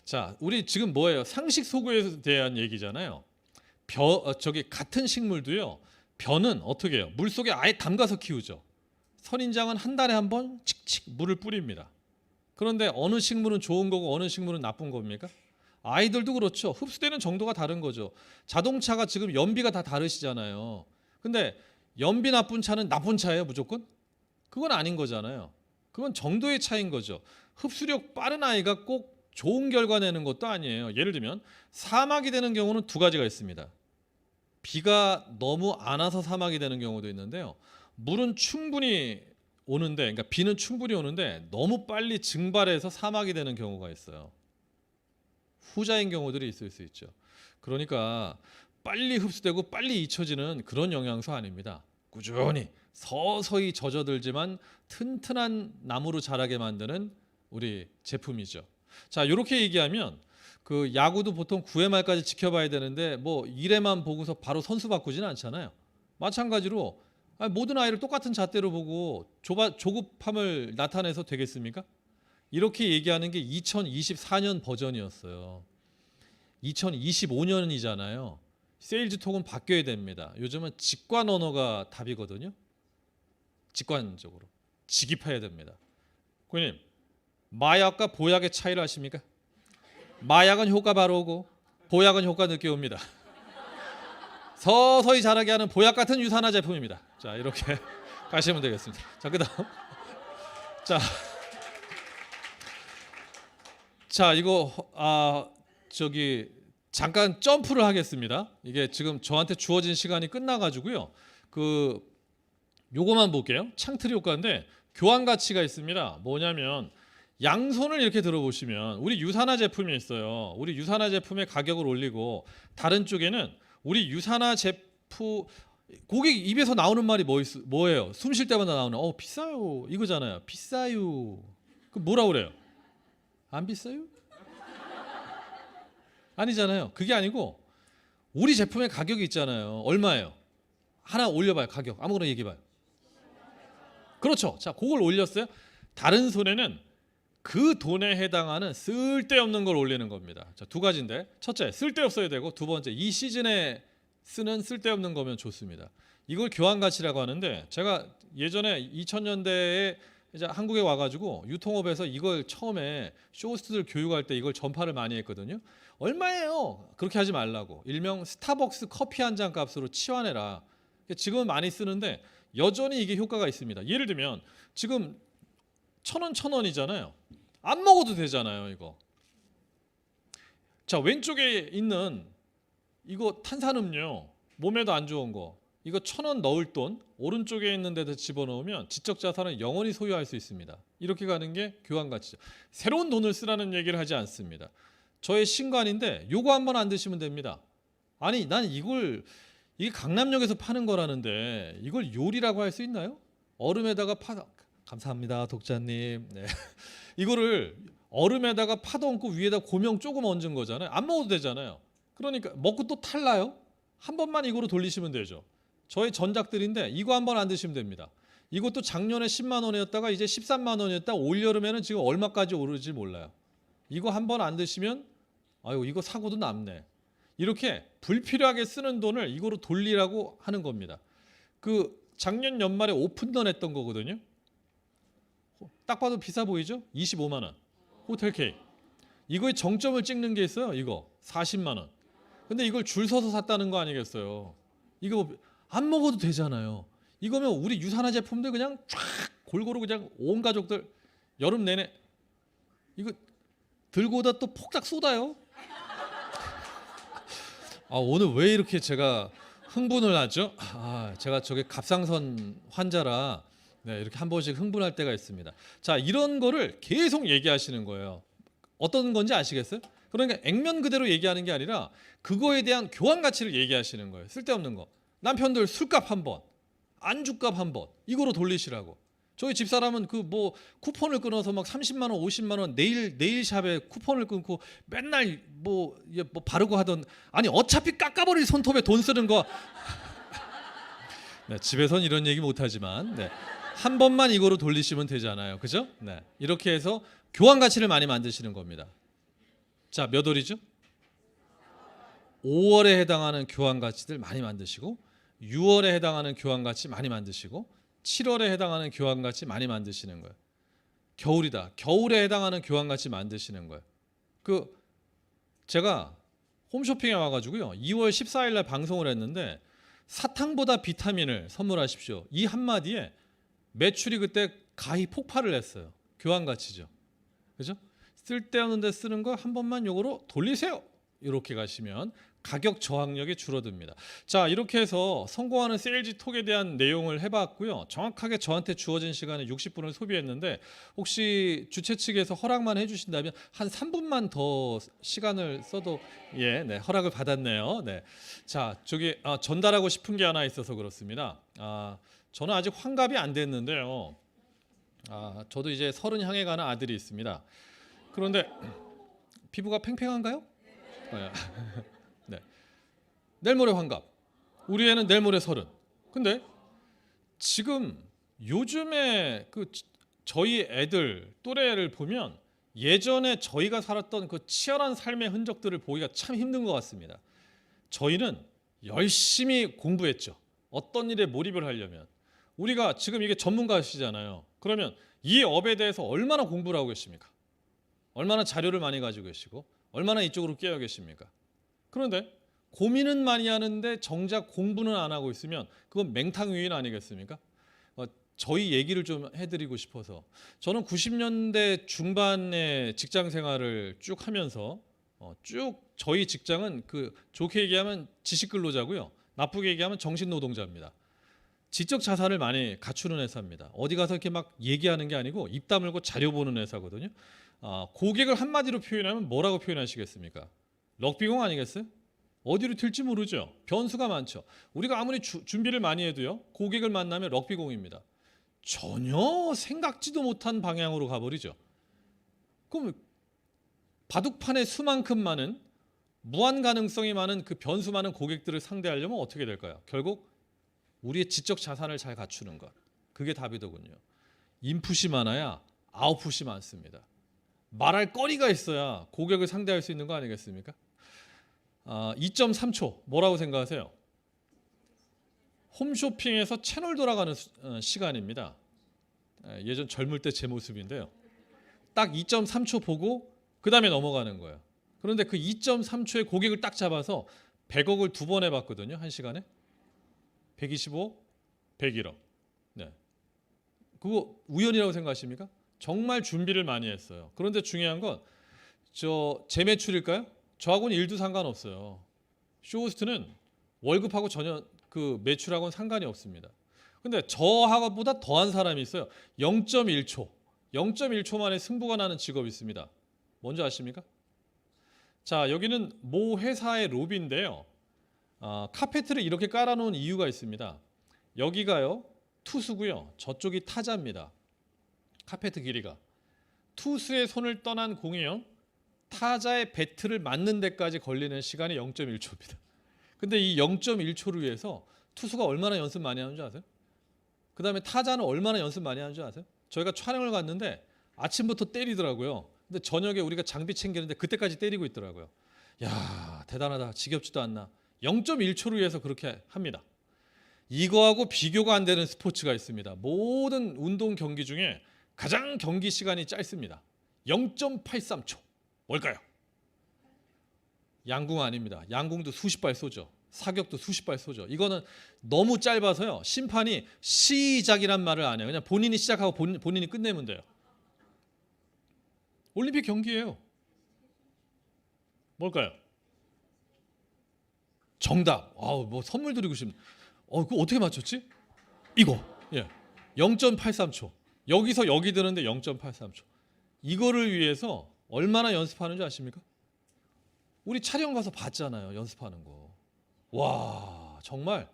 자, 우리 지금 뭐예요? 상식 소구에 대한 얘기잖아요. 같은 식물도요. 벼는 어떻게 해요? 물 속에 아예 담가서 키우죠. 선인장은 한 달에 한 번 칙칙 물을 뿌립니다. 그런데 어느 식물은 좋은 거고 어느 식물은 나쁜 겁니까? 아이들도 그렇죠. 흡수되는 정도가 다른 거죠. 자동차가 지금 연비가 다 다르시잖아요. 근데 연비 나쁜 차는 나쁜 차예요, 무조건? 그건 아닌 거잖아요. 그건 정도의 차이인 거죠. 흡수력 빠른 아이가 꼭 좋은 결과 내는 것도 아니에요. 예를 들면 사막이 되는 경우는 두 가지가 있습니다. 비가 너무 안 와서 사막이 되는 경우도 있는데요. 물은 충분히 오는데, 그러니까 비는 충분히 오는데 너무 빨리 증발해서 사막이 되는 경우가 있어요. 후자인 경우들이 있을 수 있죠. 그러니까 빨리 흡수되고 빨리 잊혀지는 그런 영양소 아닙니다. 꾸준히 서서히 젖어들지만 튼튼한 나무로 자라게 만드는 우리 제품이죠. 자, 이렇게 얘기하면 그 야구도 보통 9회 말까지 지켜봐야 되는데 뭐 1회만 보고서 바로 선수 바꾸지는 않잖아요. 마찬가지로 모든 아이를 똑같은 잣대로 보고 조급함을 나타내서 되겠습니까? 이렇게 얘기하는 게 2024년 버전이었어요. 2025년이잖아요. 세일즈 톡은 바뀌어야 됩니다. 요즘은 직관 언어가 답이거든요. 직관적으로 직입해야 됩니다. 고객님, 마약과 보약의 차이를 아십니까? 마약은 효과 바로 오고 보약은 효과 늦게 옵니다. 서서히 자라게 하는 보약 같은 유산화 제품입니다. 자, 이렇게 가시면 되겠습니다. 자, 그다음 자 이거 잠깐 점프를 하겠습니다. 이게 지금 저한테 주어진 시간이 끝나가지고요. 요거만 볼게요. 창틀 효과인데 교환 가치가 있습니다. 뭐냐면 양손을 이렇게 들어보시면 우리 유산화 제품이 있어요. 우리 유산화 제품의 가격을 올리고 다른 쪽에는 우리 유산화 제품 고객 입에서 나오는 말이 뭐예요? 숨 쉴 때마다 나오는 비싸요 이거잖아요. 비싸요. 그 뭐라 그래요? 안 비싸요? 아니잖아요. 그게 아니고 우리 제품의 가격이 있잖아요. 얼마예요? 하나 올려봐요. 가격 아무거나 얘기해봐요. 그렇죠. 자, 그걸 올렸어요. 다른 손에는 그 돈에 해당하는 쓸데없는 걸 올리는 겁니다. 자, 두 가지인데 첫째 쓸데없어야 되고 두 번째 이 시즌에 쓰는 쓸데없는 거면 좋습니다. 이걸 교환 가치라고 하는데 제가 예전에 2000년대에 이제 한국에 와가지고 유통업에서 이걸 처음에 쇼호스트들 교육할 때 이걸 전파를 많이 했거든요. 얼마예요? 그렇게 하지 말라고. 일명 스타벅스 커피 한 잔 값으로 치환해라. 지금은 많이 쓰는데 여전히 이게 효과가 있습니다. 예를 들면 지금 1,000원이잖아요. 안 먹어도 되잖아요, 이거. 자, 왼쪽에 있는 이거 탄산음료 몸에도 안 좋은 거 이거 1,000원 넣을 돈 오른쪽에 있는 데다 집어넣으면 지적 자산을 영원히 소유할 수 있습니다. 이렇게 가는 게 교환 가치죠. 새로운 돈을 쓰라는 얘기를 하지 않습니다. 저의 신관인데 요거 한번 안 드시면 됩니다. 아니 난 이게 강남역에서 파는 거라는데 이걸 요리라고 할 수 있나요? 얼음에다가 감사합니다 독자님. 네. 이거를 얼음에다가 파도 얹고 위에다 고명 조금 얹은 거잖아요. 안 먹어도 되잖아요. 그러니까 먹고 또 탈나요? 한 번만 이거로 돌리시면 되죠. 저의 전작들인데 이거 한 번 안 드시면 됩니다. 이것도 작년에 10만 원이었다가 이제 13만 원이었다. 올여름에는 지금 얼마까지 오르지 몰라요. 이거 한 번 안 드시면 아유 이거 사고도 남네. 이렇게 불필요하게 쓰는 돈을 이거로 돌리라고 하는 겁니다. 그 작년 연말에 오픈런 했던 거거든요. 딱 봐도 비싸 보이죠? 25만 원. 호텔 케이크. 이거의 정점을 찍는 게 있어요. 이거 40만 원. 근데 이걸 줄 서서 샀다는 거 아니겠어요? 이거 안 먹어도 되잖아요. 이거면 우리 유산화 제품들 그냥 쫙 골고루 그냥 온 가족들 여름 내내 이거 들고다 또 폭삭 쏟아요. 오늘 왜 이렇게 제가 흥분을 하죠? 제가 저게 갑상선 환자라 이렇게 한 번씩 흥분할 때가 있습니다. 자, 이런 거를 계속 얘기하시는 거예요. 어떤 건지 아시겠어요? 그러니까 액면 그대로 얘기하는 게 아니라 그거에 대한 교환 가치를 얘기하시는 거예요. 쓸데없는 거. 남편들 술값 한 번, 안주값 한 번, 이거로 돌리시라고. 저희 집사람은 쿠폰을 끊어서 막 30만 원, 50만 원 네일샵에 쿠폰을 끊고 맨날 뭐 바르고 하던 아니 어차피 깎아버릴 손톱에 돈 쓰는 거. 네, 집에선 이런 얘기 못 하지만 한 번만 이거로 돌리시면 되잖아요. 그죠? 네. 이렇게 해서 교환 가치를 많이 만드시는 겁니다. 자, 몇 월이죠? 5월에 해당하는 교환 가치들 많이 만드시고 6월에 해당하는 교환 가치 많이 만드시고 7월에 해당하는 교환 가치 많이 만드시는 거예요. 겨울이다. 겨울에 해당하는 교환 가치 만드시는 거예요. 제가 홈쇼핑에 와가지고요. 2월 14일 날 방송을 했는데 사탕보다 비타민을 선물하십시오. 이 한마디에 매출이 그때 가히 폭발을 했어요. 교환 가치죠. 그죠? 쓸데없는 데 쓰는 거 한 번만 요거로 돌리세요. 이렇게 가시면 가격 저항력이 줄어듭니다. 자, 이렇게 해서 성공하는 세일즈 톡에 대한 내용을 해봤고요. 정확하게 저한테 주어진 시간에 60분을 소비했는데 혹시 주최 측에서 허락만 해주신다면 한 3분만 더 시간을 써도 네, 허락을 받았네요. 네, 자, 저기 전달하고 싶은 게 하나 있어서 그렇습니다. 저는 아직 환갑이 안 됐는데요. 저도 이제 30 향해 가는 아들이 있습니다. 그런데 피부가 팽팽한가요? 네. 네. 내일 모레 환갑. 우리 애는 내일 모레 30. 근데 지금 요즘에 저희 애들 또래를 보면 예전에 저희가 살았던 그 치열한 삶의 흔적들을 보기가 참 힘든 것 같습니다. 저희는 열심히 공부했죠. 어떤 일에 몰입을 하려면. 우리가 지금 이게 전문가시잖아요. 그러면 이 업에 대해서 얼마나 공부를 하고 계십니까? 얼마나 자료를 많이 가지고 계시고 얼마나 이쪽으로 깨어 계십니까? 그런데 고민은 많이 하는데 정작 공부는 안 하고 있으면 그건 맹탕위인 아니겠습니까? 저희 얘기를 좀 해드리고 싶어서 저는 90년대 중반에 직장 생활을 쭉 하면서 쭉 저희 직장은 좋게 얘기하면 지식근로자고요. 나쁘게 얘기하면 정신노동자입니다. 지적 자산을 많이 갖추는 회사입니다. 어디 가서 이렇게 막 얘기하는 게 아니고 입 다물고 자료 보는 회사거든요. 고객을 한마디로 표현하면 뭐라고 표현하시겠습니까? 럭비공 아니겠어요? 어디로 튈지 모르죠. 변수가 많죠. 우리가 아무리 준비를 많이 해도요. 고객을 만나면 럭비공입니다. 전혀 생각지도 못한 방향으로 가버리죠. 그럼 바둑판에 수만큼 많은 무한 가능성이 많은 그 변수 많은 고객들을 상대하려면 어떻게 될까요? 결국 우리의 지적 자산을 잘 갖추는 것. 그게 답이더군요. 인풋이 많아야 아웃풋이 많습니다. 말할 거리가 있어야 고객을 상대할 수 있는 거 아니겠습니까? 2.3초 뭐라고 생각하세요? 홈쇼핑에서 채널 돌아가는 시간입니다. 예전 젊을 때 제 모습인데요. 딱 2.3초 보고 그 다음에 넘어가는 거예요. 그런데 그 2.3초에 고객을 딱 잡아서 100억을 2번 해봤거든요. 1시간에. 125, 101억. 네. 그거 우연이라고 생각하십니까? 정말 준비를 많이 했어요. 그런데 중요한 건 제 매출일까요? 저하고는 일도 상관없어요. 쇼호스트는 월급하고 전혀 그 매출하고는 상관이 없습니다. 근데 저하고보다 더한 사람이 있어요. 0.1초. 0.1초 만에 승부가 나는 직업이 있습니다. 뭔지 아십니까? 자, 여기는 모 회사의 로비인데요. 카페트를 이렇게 깔아놓은 이유가 있습니다. 여기가요 투수고요. 저쪽이 타자입니다. 카페트 길이가. 투수의 손을 떠난 공이요. 타자의 배트를 맞는 데까지 걸리는 시간이 0.1초입니다. 근데 이 0.1초를 위해서 투수가 얼마나 연습 많이 하는 줄 아세요? 그 다음에 타자는 얼마나 연습 많이 하는 줄 아세요? 저희가 촬영을 갔는데 아침부터 때리더라고요. 근데 저녁에 우리가 장비 챙기는데 그때까지 때리고 있더라고요. 야, 대단하다. 지겹지도 않나. 0.1초를 위해서 그렇게 합니다. 이거하고 비교가 안 되는 스포츠가 있습니다. 모든 운동 경기 중에 가장 경기 시간이 짧습니다. 0.83초. 뭘까요? 양궁 아닙니다. 양궁도 수십 발 쏘죠. 사격도 수십 발 쏘죠. 이거는 너무 짧아서요. 심판이 시작이란 말을 안 해요. 그냥 본인이 시작하고 본인이 끝내면 돼요. 올림픽 경기예요. 뭘까요? 정답. 뭐 선물 드리고 싶네. 그거 어떻게 맞췄지? 이거. 예. 0.83초. 여기서 여기 드는데 0.83초. 이거를 위해서 얼마나 연습하는 줄 아십니까? 우리 촬영 가서 봤잖아요. 연습하는 거. 와, 정말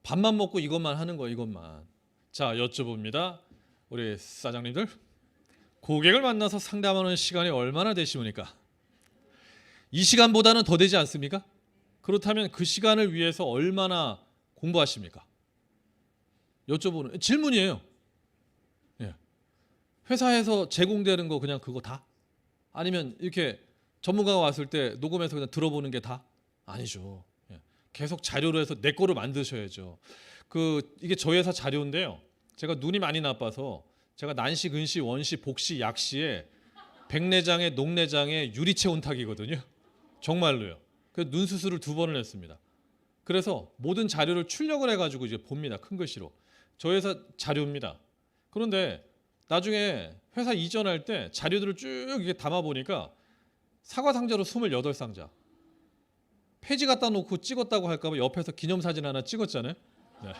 밥만 먹고 이것만 하는 거 이것만. 자, 여쭤봅니다. 우리 사장님들. 고객을 만나서 상담하는 시간이 얼마나 되십니까? 이 시간보다는 더 되지 않습니까? 그렇다면 그 시간을 위해서 얼마나 공부하십니까? 여쭤보는 질문이에요. 예. 회사에서 제공되는 거 그냥 그거 다? 아니면 이렇게 전문가가 왔을 때 녹음해서 그냥 들어보는 게 다? 아니죠. 예. 계속 자료로 해서 내 거로 만드셔야죠. 이게 저희 회사 자료인데요. 제가 눈이 많이 나빠서 제가 난시, 근시, 원시, 복시, 약시에 백내장에 녹내장에 유리체 온탁이거든요. 정말로요. 그래서 눈 수술을 2번을 했습니다. 그래서 모든 자료를 출력을 해가지고 이제 봅니다. 큰 글씨로. 저희 회사 자료입니다. 그런데 나중에 회사 이전할 때 자료들을 쭉 이렇게 담아 보니까 사과 상자로 28상자. 폐지 갖다 놓고 찍었다고 할까봐 옆에서 기념사진 하나 찍었잖아요. 네.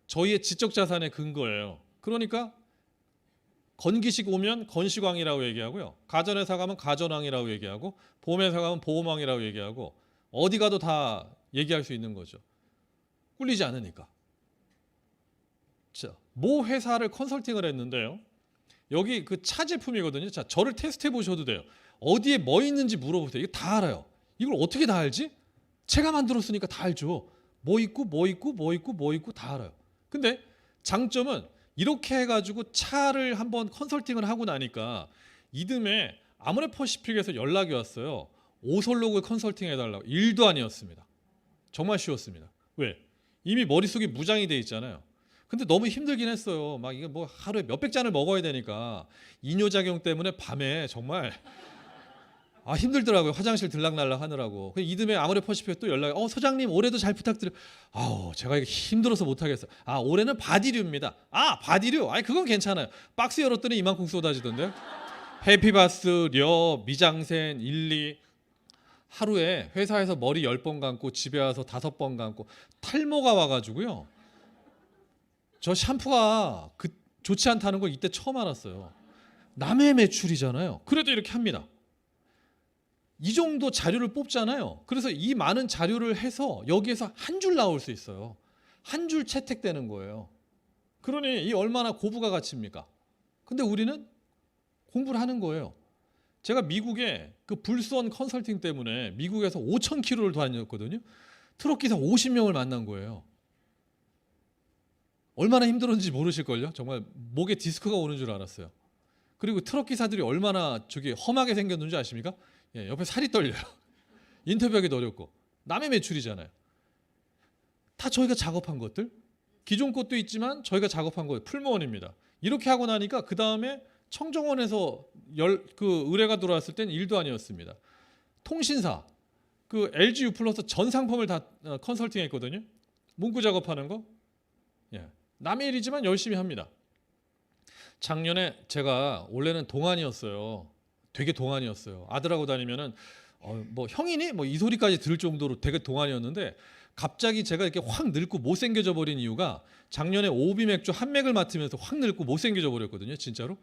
저희의 지적자산의 근거예요. 그러니까 건기식 오면 건식왕이라고 얘기하고요. 가전회사 가면 가전왕이라고 얘기하고 보험회사 가면 보험왕이라고 얘기하고 어디 가도 다 얘기할 수 있는 거죠. 꿀리지 않으니까. 자, 모 회사를 컨설팅을 했는데요. 여기 그 차 제품이거든요. 자, 저를 테스트해 보셔도 돼요. 어디에 뭐 있는지 물어보세요. 이거 다 알아요. 이걸 어떻게 다 알지? 제가 만들었으니까 다 알죠. 뭐 있고 뭐 있고 뭐 있고 뭐 있고 다 알아요. 근데 장점은 이렇게 해가지고 차를 한번 컨설팅을 하고 나니까 이듬해 아모레퍼시픽에서 연락이 왔어요. 오설록을 컨설팅 해달라고. 일도 아니었습니다. 정말 쉬웠습니다. 왜? 이미 머릿속이 무장이 돼 있잖아요. 근데 너무 힘들긴 했어요. 막 이게 뭐 하루에 몇백 잔을 먹어야 되니까 이뇨작용 때문에 밤에 정말 힘들더라고요. 화장실 들락날락 하느라고. 이듬해 아모레퍼시픽에 또 연락이 소장님 올해도 잘 부탁드려요. 제가 이게 힘들어서 못하겠어요. 올해는 바디류입니다. 바디류? 그건 괜찮아요. 박스 열었더니 이만큼 쏟아지던데요. 해피바스, 려, 미장센, 일리. 하루에 회사에서 머리 10번 감고 집에 와서 5번 감고 탈모가 와가지고요. 저 샴푸가 좋지 않다는 걸 이때 처음 알았어요. 남의 매출이잖아요. 그래도 이렇게 합니다. 이 정도 자료를 뽑잖아요. 그래서 이 많은 자료를 해서 여기에서 한 줄 나올 수 있어요. 한 줄 채택되는 거예요. 그러니 이 얼마나 고부가 가치입니까? 근데 우리는 공부를 하는 거예요. 제가 미국에 그 불수원 컨설팅 때문에 미국에서 5,000km를 다녔거든요. 트럭 기사 50명을 만난 거예요. 얼마나 힘들었는지 모르실걸요. 정말 목에 디스크가 오는 줄 알았어요. 그리고 트럭 기사들이 얼마나 험하게 생겼는지 아십니까? 옆에 살이 떨려요. 인터뷰하기도 어렵고. 남의 매출이잖아요. 다 저희가 작업한 것들. 기존 것도 있지만 저희가 작업한 거예요. 풀무원입니다. 이렇게 하고 나니까 그 다음에 청정원에서 의뢰가 들어왔을 땐 일도 아니었습니다. 통신사, LG U 플러스 전 상품을 다 컨설팅했거든요. 문구 작업하는 거. 남의 일이지만 열심히 합니다. 작년에 제가 원래는 동안이었어요. 되게 동안이었어요. 아들하고 다니면은 뭐 형이니? 뭐 이 소리까지 들을 정도로 되게 동안이었는데 갑자기 제가 이렇게 확 늙고 못생겨져 버린 이유가 작년에 오비 맥주 한 맥을 맡으면서 확 늙고 못생겨져 버렸거든요. 진짜로.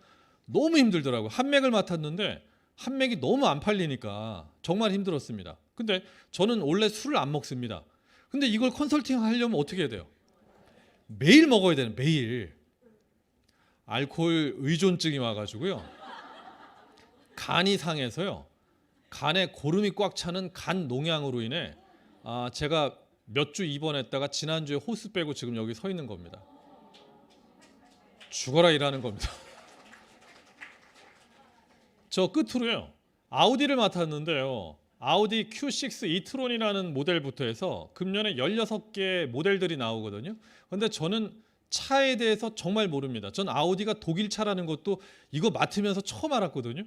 너무 힘들더라고요. 한 맥을 맡았는데 한 맥이 너무 안 팔리니까 정말 힘들었습니다. 근데 저는 원래 술을 안 먹습니다. 근데 이걸 컨설팅 하려면 어떻게 해야 돼요? 매일 먹어야 되는, 매일. 알코올 의존증이 와가지고요. 간이 상해서요. 간에 고름이 꽉 차는 간 농양으로 인해 제가 몇 주 입원했다가 지난주에 호스 빼고 지금 여기 서 있는 겁니다. 죽어라 일하는 겁니다. 저 끝으로요. 아우디를 맡았는데요. 아우디 Q6 이트론이라는 모델부터 해서 금년에 16개 모델들이 나오거든요. 근데 저는 차에 대해서 정말 모릅니다. 전 아우디가 독일 차라는 것도 이거 맡으면서 처음 알았거든요.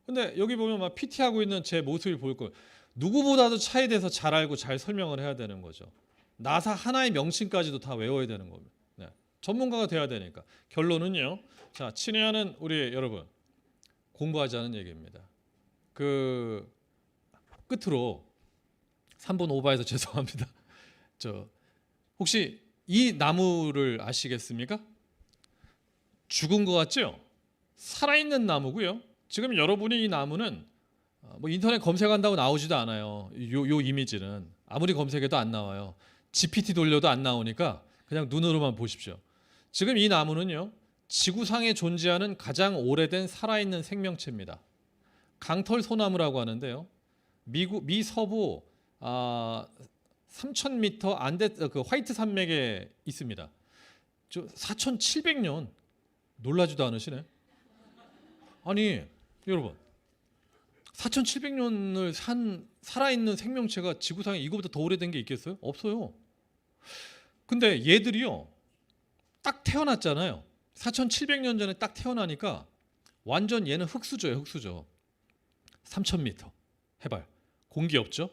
근데 여기 보면 막 PT하고 있는 제 모습을 볼 거예요. 누구보다도 차에 대해서 잘 알고 잘 설명을 해야 되는 거죠. 나사 하나의 명칭까지도 다 외워야 되는 겁니다. 전문가가 돼야 되니까. 결론은요. 자, 친애하는 우리 여러분, 공부하자는 얘기입니다. 끝으로 3분 오버해서 죄송합니다. 혹시 이 나무를 아시겠습니까? 죽은 것 같죠? 살아있는 나무고요. 지금 여러분이 이 나무는 뭐 인터넷 검색한다고 나오지도 않아요. 요 이미지는 아무리 검색해도 안 나와요. GPT 돌려도 안 나오니까 그냥 눈으로만 보십시오. 지금 이 나무는요. 지구상에 존재하는 가장 오래된 살아있는 생명체입니다. 강털소나무라고 하는데요. 미 서부 3,000m 안데 화이트 산맥에 있습니다. 4,700년 놀라지도 않으시네. 아니 여러분 4,700년을 살아있는 생명체가 지구상에 이거보다 더 오래된 게 있겠어요? 없어요. 근데 얘들이요 딱 태어났잖아요. 4,700년 전에 딱 태어나니까 완전 얘는 흙수저예요. 흙수저. 3,000m 해발. 공기 없죠.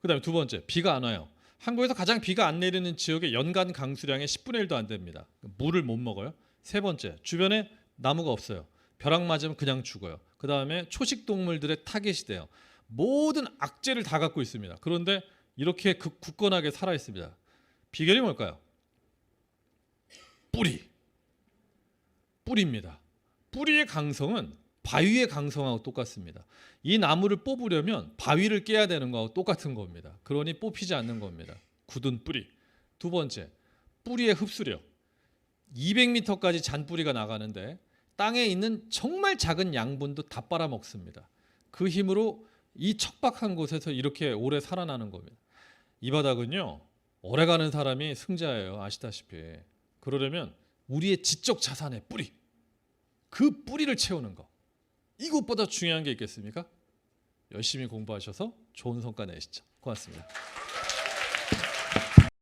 그 다음에 두 번째, 비가 안 와요. 한국에서 가장 비가 안 내리는 지역의 연간 강수량의 10분의 1도 안 됩니다. 물을 못 먹어요. 세 번째, 주변에 나무가 없어요. 벼락 맞으면 그냥 죽어요. 그 다음에 초식 동물들의 타겟이 돼요. 모든 악재를 다 갖고 있습니다. 그런데 이렇게 굳건하게 살아 있습니다. 비결이 뭘까요? 뿌리입니다. 뿌리의 강성은 바위의 강성하고 똑같습니다. 이 나무를 뽑으려면 바위를 깨야 되는 거하고 똑같은 겁니다. 그러니 뽑히지 않는 겁니다. 굳은 뿌리. 두 번째, 뿌리의 흡수력. 200m까지 잔뿌리가 나가는데 땅에 있는 정말 작은 양분도 다 빨아먹습니다. 그 힘으로 이 척박한 곳에서 이렇게 오래 살아나는 겁니다. 이 바닥은요, 오래가는 사람이 승자예요. 아시다시피. 그러려면 우리의 지적 자산의 뿌리, 그 뿌리를 채우는 거, 이것보다 중요한 게 있겠습니까? 열심히 공부하셔서 좋은 성과 내시죠. 고맙습니다.